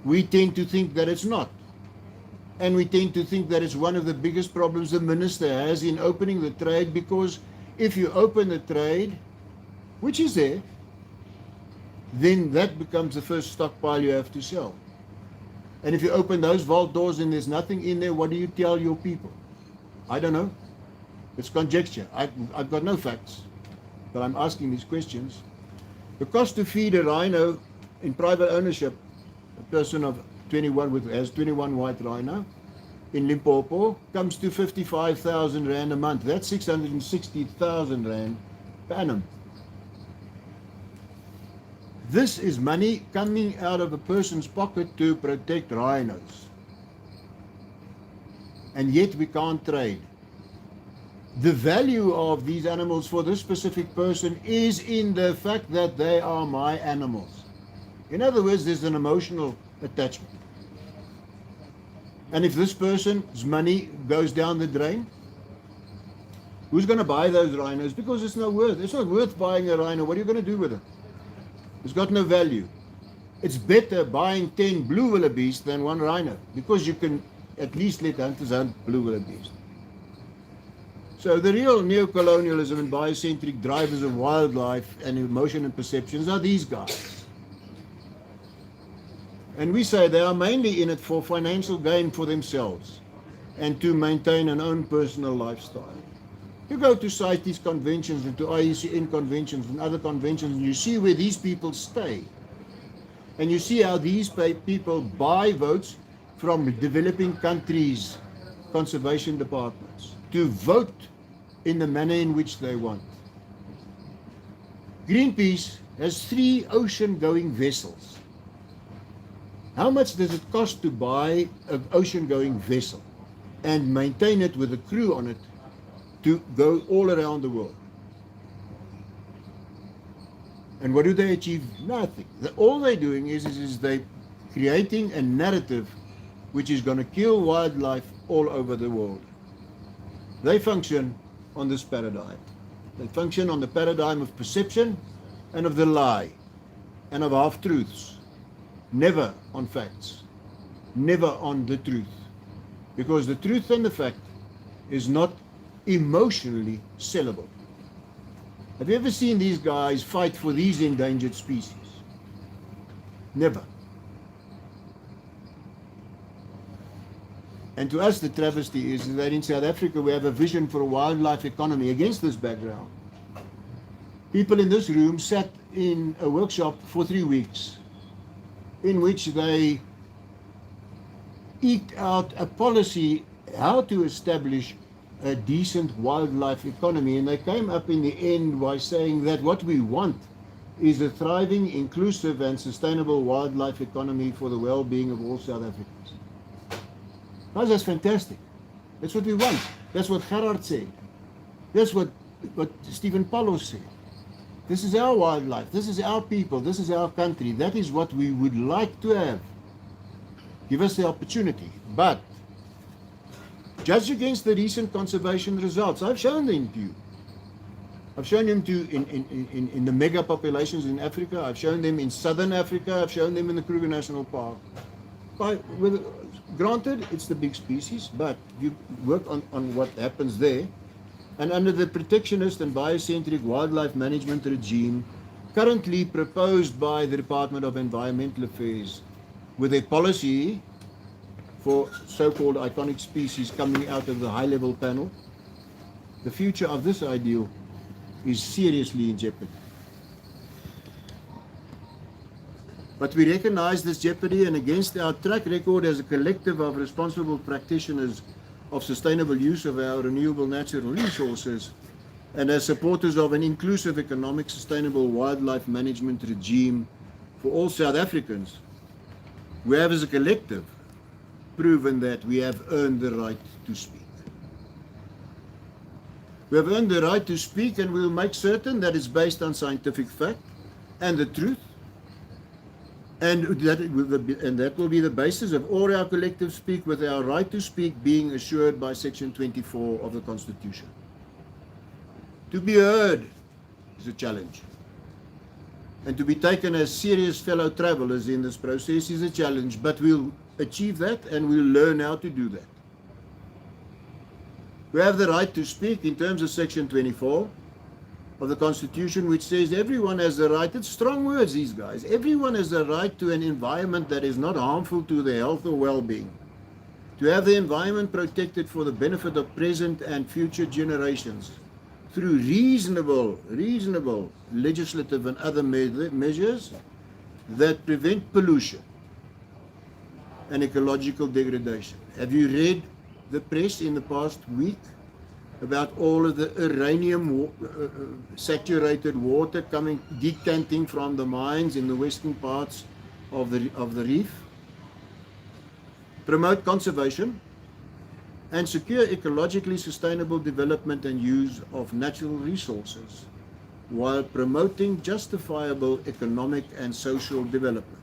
We tend to think that it's not. And we tend to think that it's one of the biggest problems the minister has in opening the trade, because if you open the trade, which is there, then that becomes the first stockpile you have to sell. And if you open those vault doors and there's nothing in there, what do you tell your people? I don't know. It's conjecture. I've got no facts, but I'm asking these questions. The cost to feed a rhino in private ownership, a person of 21 has 21 white rhino in Limpopo, comes to 55,000 rand a month. That's 660,000 rand per annum. This is money coming out of a person's pocket to protect rhinos. And yet we can't trade. The value of these animals for this specific person is in the fact that they are my animals. In other words, there's an emotional attachment. And if this person's money goes down the drain, who's going to buy those rhinos? Because it's not worth buying a rhino. What are you going to do with it? It's got no value. It's better buying 10 blue wildebeest than 1 rhino, because you can at least let hunters hunt blue wildebeest. So the real neocolonialism and biocentric drivers of wildlife and emotion and perceptions are these guys. And we say they are mainly in it for financial gain for themselves and to maintain an own personal lifestyle. You go to CITES conventions and to IUCN conventions and other conventions, and you see where these people stay. And you see how these people buy votes from developing countries' conservation departments to vote in the manner in which they want. Greenpeace has 3 ocean-going vessels. How much does it cost to buy an ocean-going vessel and maintain it with a crew on it to go all around the world? And what do they achieve? Nothing. All they're doing is they creating a narrative which is going to kill wildlife all over the world. They function on this paradigm. They function on the paradigm of perception and of the lie and of half-truths, never on facts. never on the truth. Because the truth and the fact is not emotionally sellable. Have you ever seen these guys fight for these endangered species? Never. And to us, the travesty is that in South Africa we have a vision for a wildlife economy against this background. People in this room sat in a workshop for 3 weeks in which they eked out a policy how to establish a decent wildlife economy, and they came up in the end by saying that what we want is a thriving, inclusive and sustainable wildlife economy for the well-being of all South Africans. Now, that's fantastic. That's what we want. That's what Gerard said. That's what Stephen Paulos said. This is our wildlife. This is our people. This is our country. That is what we would like to have. Give us the opportunity. But judge against the recent conservation results. I've shown them to you. I've shown them to in the mega populations in Africa. I've shown them in southern Africa. I've shown them in the Kruger National Park. Granted, it's the big species, but you work on what happens there. And under the protectionist and biocentric wildlife management regime currently proposed by the Department of Environmental Affairs, with a policy for so-called iconic species coming out of the high-level panel, the future of this ideal is seriously in jeopardy. But we recognize this jeopardy, and against our track record as a collective of responsible practitioners of sustainable use of our renewable natural resources, and as supporters of an inclusive economic sustainable wildlife management regime for all South Africans, we have as a collective proven that we have earned the right to speak. We have earned the right to speak, and we will make certain that it's based on scientific fact and the truth, and that will be the basis of all our collective speak, with our right to speak being assured by Section 24 of the Constitution. To be heard is a challenge, and to be taken as serious fellow travelers in this process is a challenge, but we'll achieve that, and we'll learn how to do that. We have the right to speak in terms of Section 24 of the Constitution, which says everyone has the right, it's strong words, these guys, everyone has the right to an environment that is not harmful to their health or well-being, to have the environment protected for the benefit of present and future generations through reasonable legislative and other measures that prevent pollution and ecological degradation. Have you read the press in the past week about all of the uranium saturated water decanting from the mines in the western parts of the reef? Promote conservation and secure ecologically sustainable development and use of natural resources while promoting justifiable economic and social development.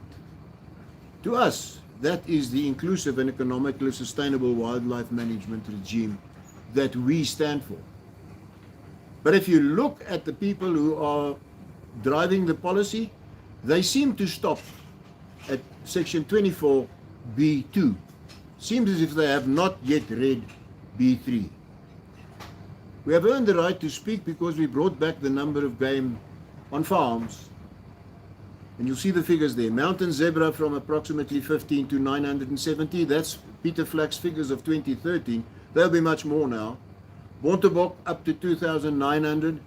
To us, that is the inclusive and economically sustainable wildlife management regime that we stand for. But if you look at the people who are driving the policy, they seem to stop at Section 24B2. Seems as if they have not yet read B3. We have earned the right to speak because we brought back the number of game on farms. And you'll see the figures there. Mountain zebra from approximately 15 to 970. That's Peter Flack's figures of 2013. There'll be much more now. Bontebok up to 2,900.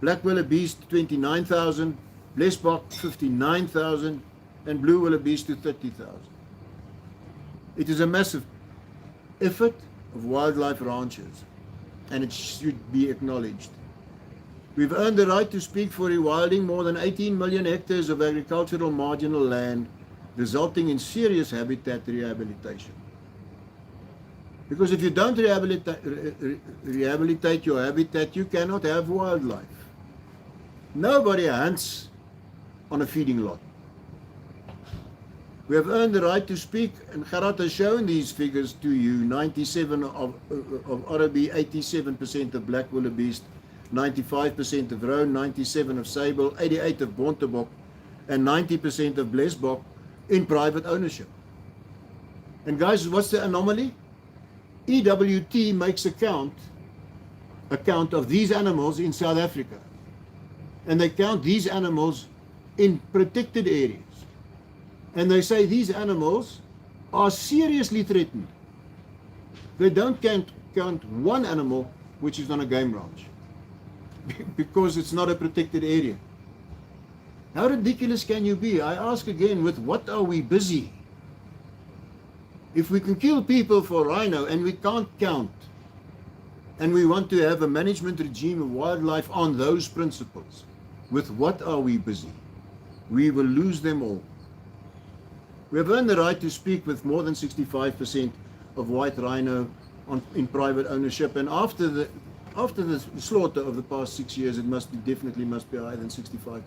Black wildebeest 29,000. Blesbok 59,000. And blue wildebeest to 30,000. It is a massive effort of wildlife ranchers, and it should be acknowledged. We've earned the right to speak for rewilding more than 18 million hectares of agricultural marginal land, resulting in serious habitat rehabilitation. Because if you don't rehabilitate your habitat, you cannot have wildlife. Nobody hunts on a feeding lot. We have earned the right to speak, and Gerard has shown these figures to you. 97 of Arabi, 87% of black wildebeest, 95% of roan, 97 of sable, 88 of bontebok, and 90% of blesbok in private ownership. And guys, what's the anomaly? EWT makes a count of these animals in South Africa. And they count these animals in protected areas. And they say these animals are seriously threatened. They don't count one animal which is on a game ranch because it's not a protected area. How ridiculous can you be? I ask again, with what are we busy? If we can kill people for rhino and we can't count, and we want to have a management regime of wildlife on those principles, with what are we busy? We will lose them all. We have earned the right to speak with more than 65% of white rhino in private ownership, and after the slaughter of the past 6 years, it definitely must be higher than 65%.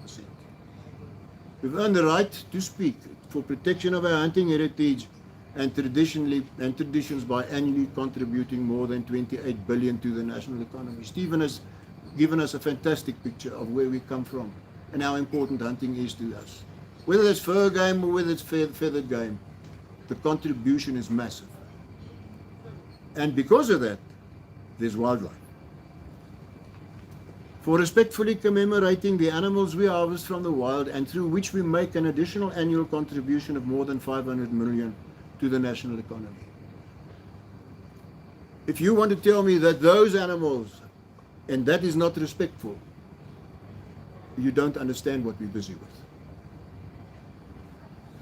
We've earned the right to speak for protection of our hunting heritage and traditions by annually contributing more than 28 billion to the national economy. Stephen has given us a fantastic picture of where we come from and how important hunting is to us. Whether it's fur game or whether it's feathered game, the contribution is massive. And because of that, there's wildlife. For respectfully commemorating the animals we harvest from the wild and through which we make an additional annual contribution of more than 500 million to the national economy. If you want to tell me that those animals, and that is not respectful, you don't understand what we're busy with.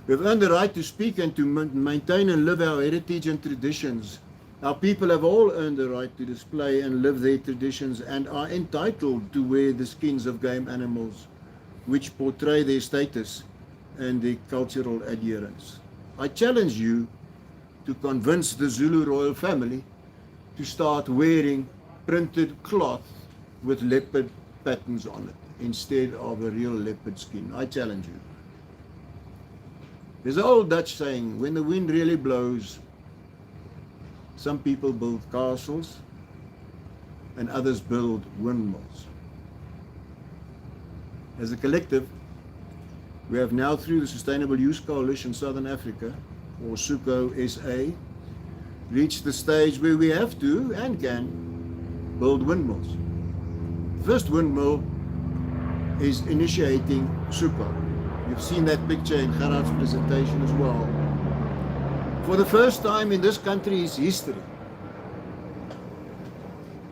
We've earned the right to speak and to maintain and live our heritage and traditions. Our people have all earned the right to display and live their traditions and are entitled to wear the skins of game animals which portray their status and their cultural adherence. I challenge you to convince the Zulu royal family to start wearing printed cloth with leopard patterns on it instead of a real leopard skin. I challenge you. There's an old Dutch saying, when the wind really blows, some people build castles and others build windmills. As a collective, we have now, through the Sustainable Use Coalition Southern Africa, or SUco-SA, reached the stage where we have to and can build windmills. First windmill is initiating SUco. You've seen that picture in Gerard's presentation as well. For the first time in this country's history,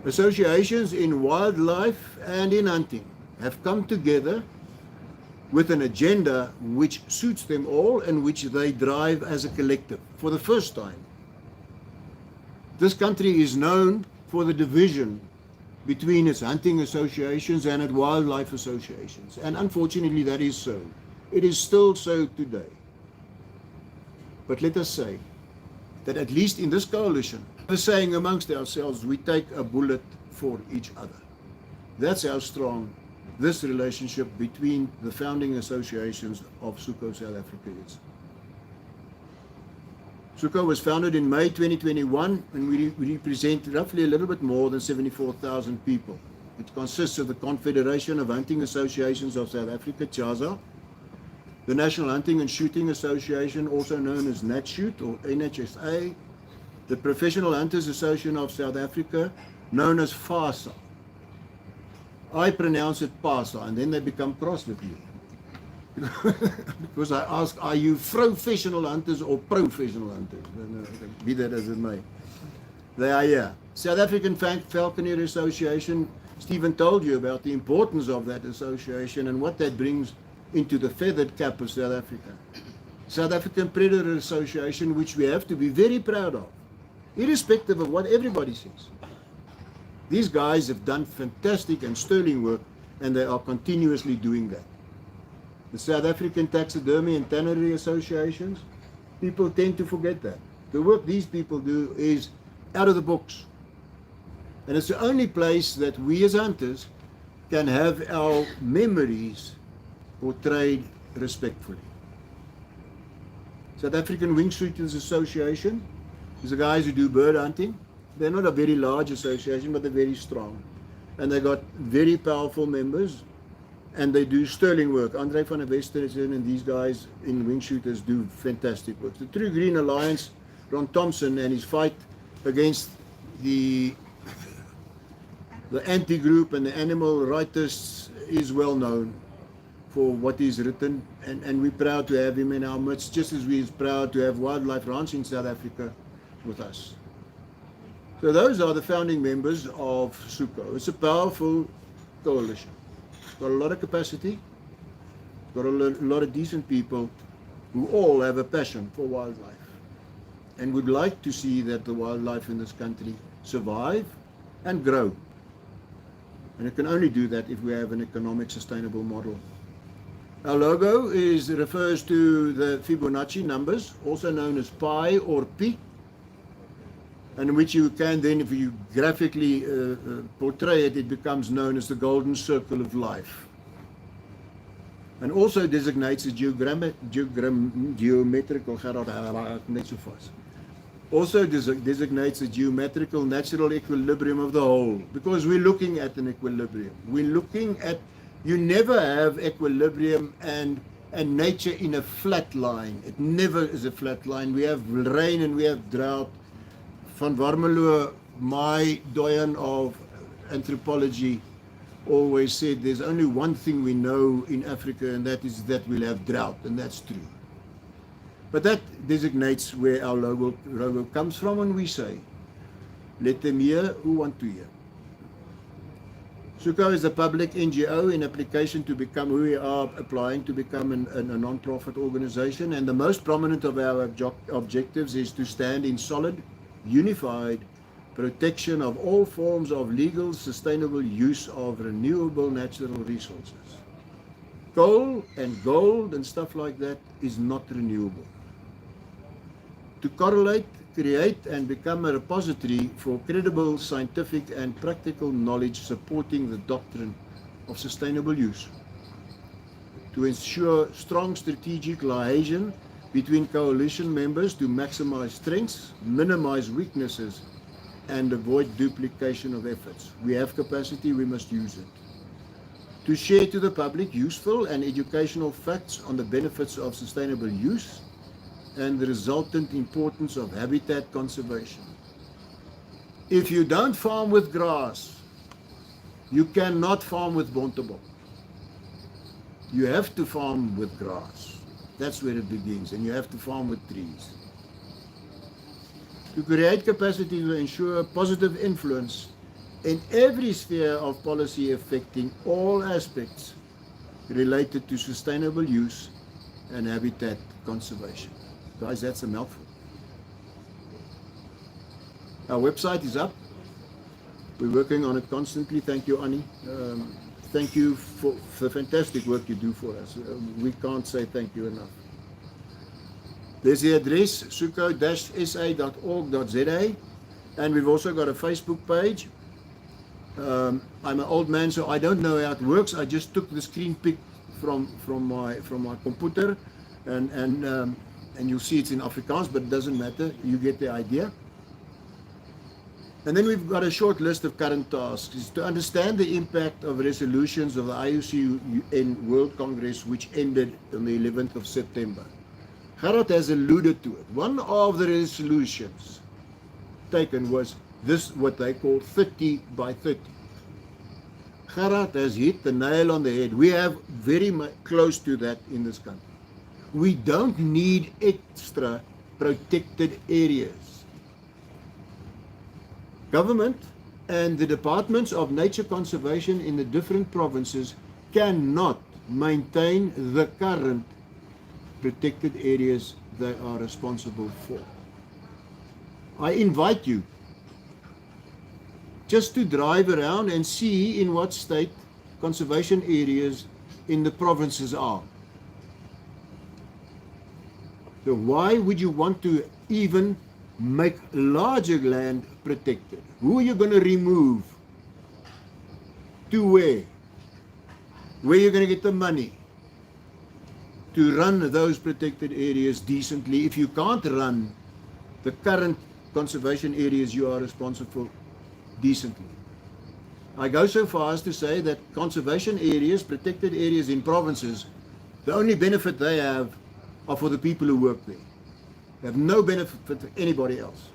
associations in wildlife and in hunting have come together with an agenda which suits them all and which they drive as a collective for the first time. This country is known for the division between its hunting associations and its wildlife associations, and unfortunately that is so. It is still so today. But let us say that at least in this coalition, we're saying amongst ourselves, we take a bullet for each other. That's how strong this relationship between the founding associations of SUco South Africa is. SUco was founded in May 2021, and we represent roughly a little bit more than 74,000 people. It consists of the Confederation of Hunting Associations of South Africa, CHASA, the National Hunting and Shooting Association, also known as NatShoot or NHSA, the Professional Hunters Association of South Africa, known as FASA. I pronounce it PASA, and then they become cross with you. Because I ask, are you professional hunters or professional hunters? Be that as it may. They are here. South African Falconeer Association, Stephen told you about the importance of that association and what that brings into the feathered cap of South Africa. South African Predator Association, which we have to be very proud of, irrespective of what everybody says. These guys have done fantastic and sterling work, and they are continuously doing that. The South African Taxidermy and Tannery Associations, people tend to forget that. The work these people do is out of the books. And it's the only place that we as hunters can have our memories portrayed respectfully. South African Wingsuiters Association is the guys who do bird hunting. They're not a very large association, but they're very strong. And they got very powerful members, and they do sterling work. Andre van der Westhuizen and these guys in Wingshooters do fantastic work. The True Green Alliance Ron Thompson and his fight against the anti-group and the animal rightists is well known for what he's written, and we're proud to have him in our midst, just as we're proud to have Wildlife Ranch in South Africa with us. So those are the founding members of SUCO. It's a powerful coalition. It's got a lot of capacity, got a lot of decent people who all have a passion for wildlife and would like to see that the wildlife in this country survive and grow. And it can only do that if we have an economic sustainable model. Our logo refers to the Fibonacci numbers, also known as pi or pi, and which you can then, if you graphically portray it, it becomes known as the golden circle of life. And also designates a designates a geometrical natural equilibrium of the whole, because we're looking at an equilibrium. We're looking at, you never have equilibrium and nature in a flat line. It never is a flat line. We have rain and we have drought. Van Warmelo, my doyen of anthropology, always said there's only one thing we know in Africa, and that is that we'll have drought, and that's true. But that designates where our logo comes from, and we say, let them hear who want to hear. SUCO is a public NGO in application to become, we are applying to become a non-profit organization, and the most prominent of our objectives is to stand in solid, unified protection of all forms of legal, sustainable use of renewable natural resources. Coal and gold and stuff like that is not renewable. To correlate, create and become a repository for credible scientific and practical knowledge supporting the doctrine of sustainable use. To ensure strong strategic liaison between coalition members to maximize strengths, minimize weaknesses, and avoid duplication of efforts. We have capacity, we must use it. To share to the public useful and educational facts on the benefits of sustainable use and the resultant importance of habitat conservation. If you don't farm with grass, you cannot farm with bontebok. You have to farm with grass. That's where it begins, and you have to farm with trees. To create capacity to ensure positive influence in every sphere of policy affecting all aspects related to sustainable use and habitat conservation. Guys, that's a mouthful. Our website is up. We're working on it constantly. Thank you, Annie. Thank you for the fantastic work you do for us. We can't say thank you enough. There's the address, SUco-SA.org.za, and we've also got a Facebook page. I'm an old man, so I don't know how it works. I just took the screen pic from my computer, and you'll see it's in Afrikaans, but it doesn't matter. You get the idea. And then we've got a short list of current tasks. Is to understand the impact of resolutions of the IUCN World Congress, which ended on the 11th of September. Gerard has alluded to it. One of the resolutions taken was this, what they call 30 by 30. Gerard has hit the nail on the head. We have very much close to that in this country. We don't need extra protected areas. Government and the departments of nature conservation in the different provinces cannot maintain the current protected areas they are responsible for. I invite you just to drive around and see in what state conservation areas in the provinces are. So why would you want to even make larger land protected? Who are you going to remove? To where? Where are you going to get the money to run those protected areas decently if you can't run the current conservation areas you are responsible for decently? I go so far as to say that conservation areas, protected areas in provinces, the only benefit they have are for the people who work there. have no benefit for anybody else.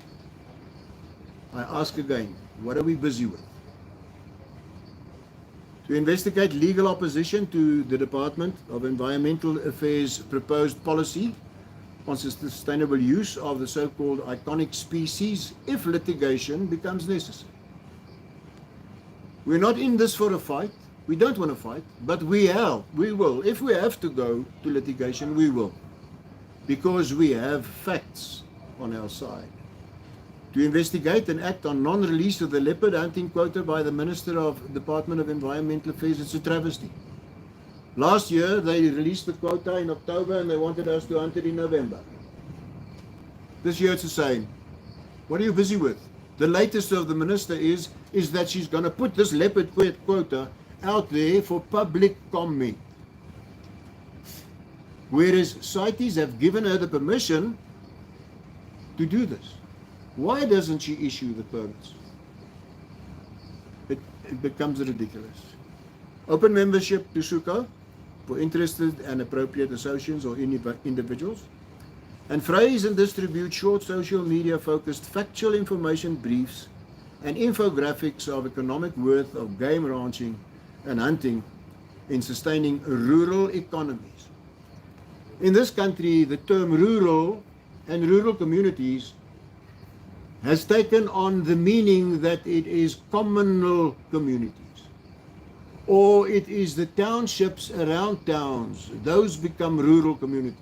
I ask again, what are we busy with? To investigate legal opposition to the Department of Environmental Affairs' proposed policy on sustainable use of the so-called iconic species if litigation becomes necessary. We're not in this for a fight. We don't want to fight, but we will. If we have to go to litigation, we will. Because we have facts on our side. To investigate and act on non-release of the leopard hunting quota by the Minister of Department of Environmental Affairs, it's a travesty. Last year, they released the quota in October and they wanted us to hunt it in November. This year it's the same. What are you busy with? The latest of the minister is that she's going to put this leopard quota out there for public comment. Whereas CITES have given her the permission to do this. Why doesn't she issue the permits? It becomes ridiculous. Open membership to SUco for interested and appropriate associations or individuals. And phrase and distribute short social media focused factual information briefs and infographics of economic worth of game ranching and hunting in sustaining rural economies. In this country, the term rural and rural communities has taken on the meaning that it is communal communities, or it is the townships around towns. Those become rural communities.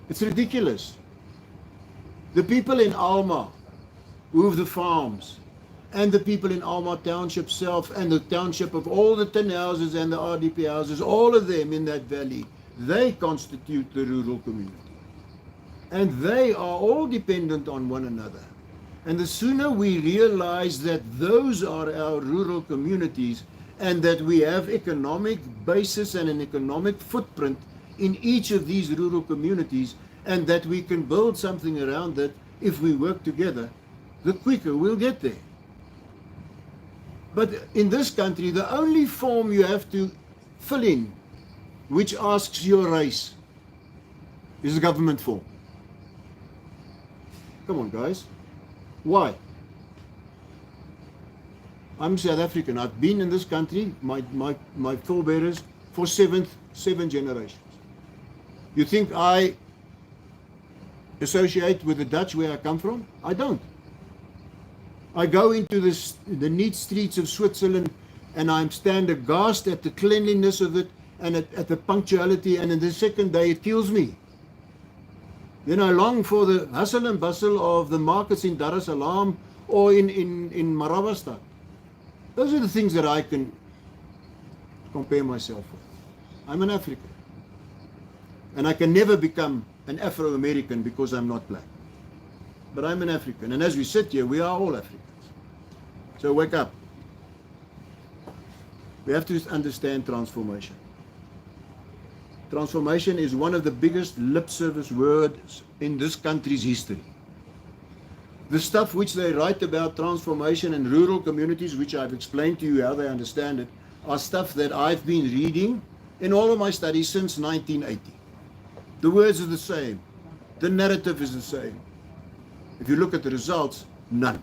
It's ridiculous. The people in Alma, who have the farms, and the people in Alma Township self, and the township of all the tin houses and the RDP houses, all of them in that valley, they constitute the rural community. And they are all dependent on one another. And the sooner we realize that those are our rural communities and that we have economic basis and an economic footprint in each of these rural communities and that we can build something around it if we work together, the quicker we'll get there. But in this country, the only form you have to fill in which asks your race is the government form. Come on, guys. Why? I'm South African. I've been in this country, my forebearers, for seven generations. You think I associate with the Dutch where I come from? I don't. I go into the neat streets of Switzerland and I stand aghast at the cleanliness of it and at the punctuality, and in the second day it kills me. Then I long for the hustle and bustle of the markets in Dar es Salaam or in Maravastad. Those are the things that I can compare myself with. I'm an African. And I can never become an Afro-American because I'm not black. But I'm an African. And as we sit here, we are all Africans. So wake up. We have to understand transformation. Transformation is one of the biggest lip service words in this country's history. The stuff which they write about transformation in rural communities, which I've explained to you how they understand it, are stuff that I've been reading in all of my studies since 1980. The words are the same. The narrative is the same. If you look at the results, none.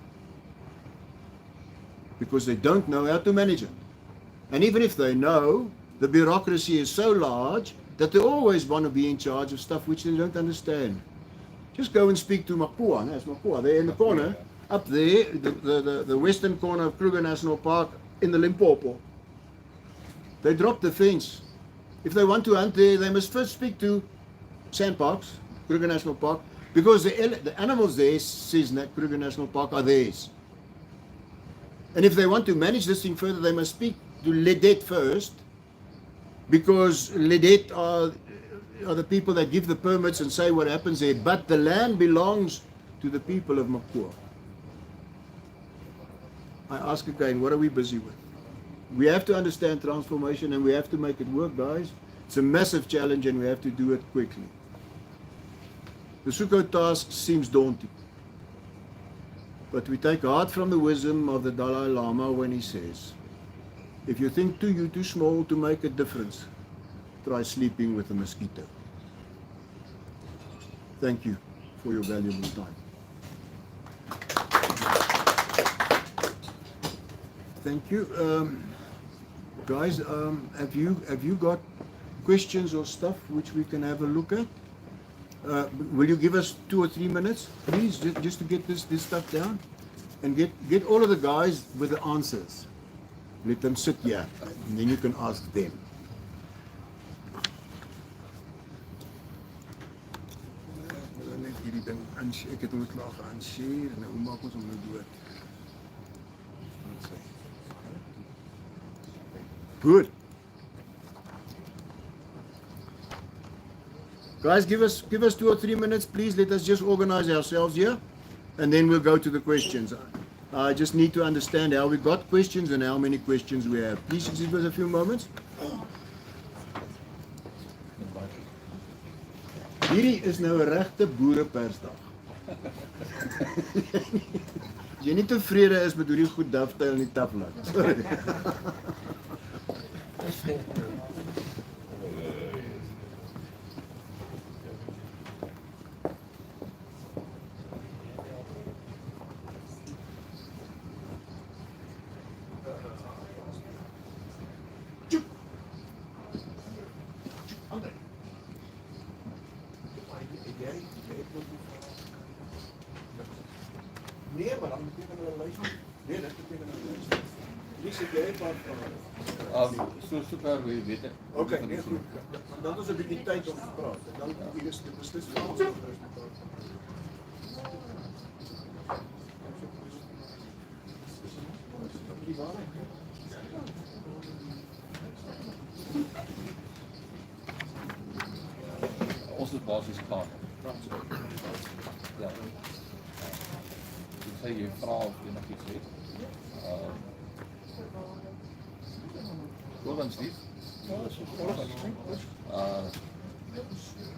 Because they don't know how to manage it. And even if they know, the bureaucracy is so large that they always want to be in charge of stuff which they don't understand. Just go and speak to Makua. There's Makua there in the corner, up there, the western corner of Kruger National Park in the Limpopo. They dropped the fence. If they want to hunt there, they must first speak to Sandparks, Kruger National Park, because the animals there, says Kruger National Park, are theirs. And if they want to manage this thing further, they must speak to Ledet first, because Ledet are the people that give the permits and say what happens there, but the land belongs to the people of Makua. I ask again, what are we busy with? We have to understand transformation and we have to make it work, guys. It's a massive challenge and we have to do it quickly. The SUco task seems daunting, but we take heart from the wisdom of the Dalai Lama when he says, if you think you're too small to make a difference, try sleeping with a mosquito. Thank you for your valuable time. Thank you. Guys, have you got questions or stuff which we can have a look at? Will you give us 2 or 3 minutes, please, just to get this stuff down? And get all of the guys with the answers. Let them sit here, and then you can ask them. Net hierdie ding, ek het hom klaar geanseer en hoe maak ons hom nou dood? Good. Guys, give us 2 or 3 minutes, please. Let us just organize ourselves here, and then we'll go to the questions. I just need to understand how we got questions and how many questions we have. Please give us a few moments. Hierdie is nou 'n regte boerepersdag. As jy nie tevrede is met hoe die goed dovetail in die tap laat. Sorry. Nee, maar dan beteken hulle luister. Nee, dit beteken hulle luister. Wie sê jy wat Sover wie weet ek. Okay, nee, goed. Dan ons 'n bietjie tyd om te praat. Dan is dit beslis vir ons resultaat. Ons is basies klaar. Ja. Ek sê jy vra of enigiets het. Goed dan Steve.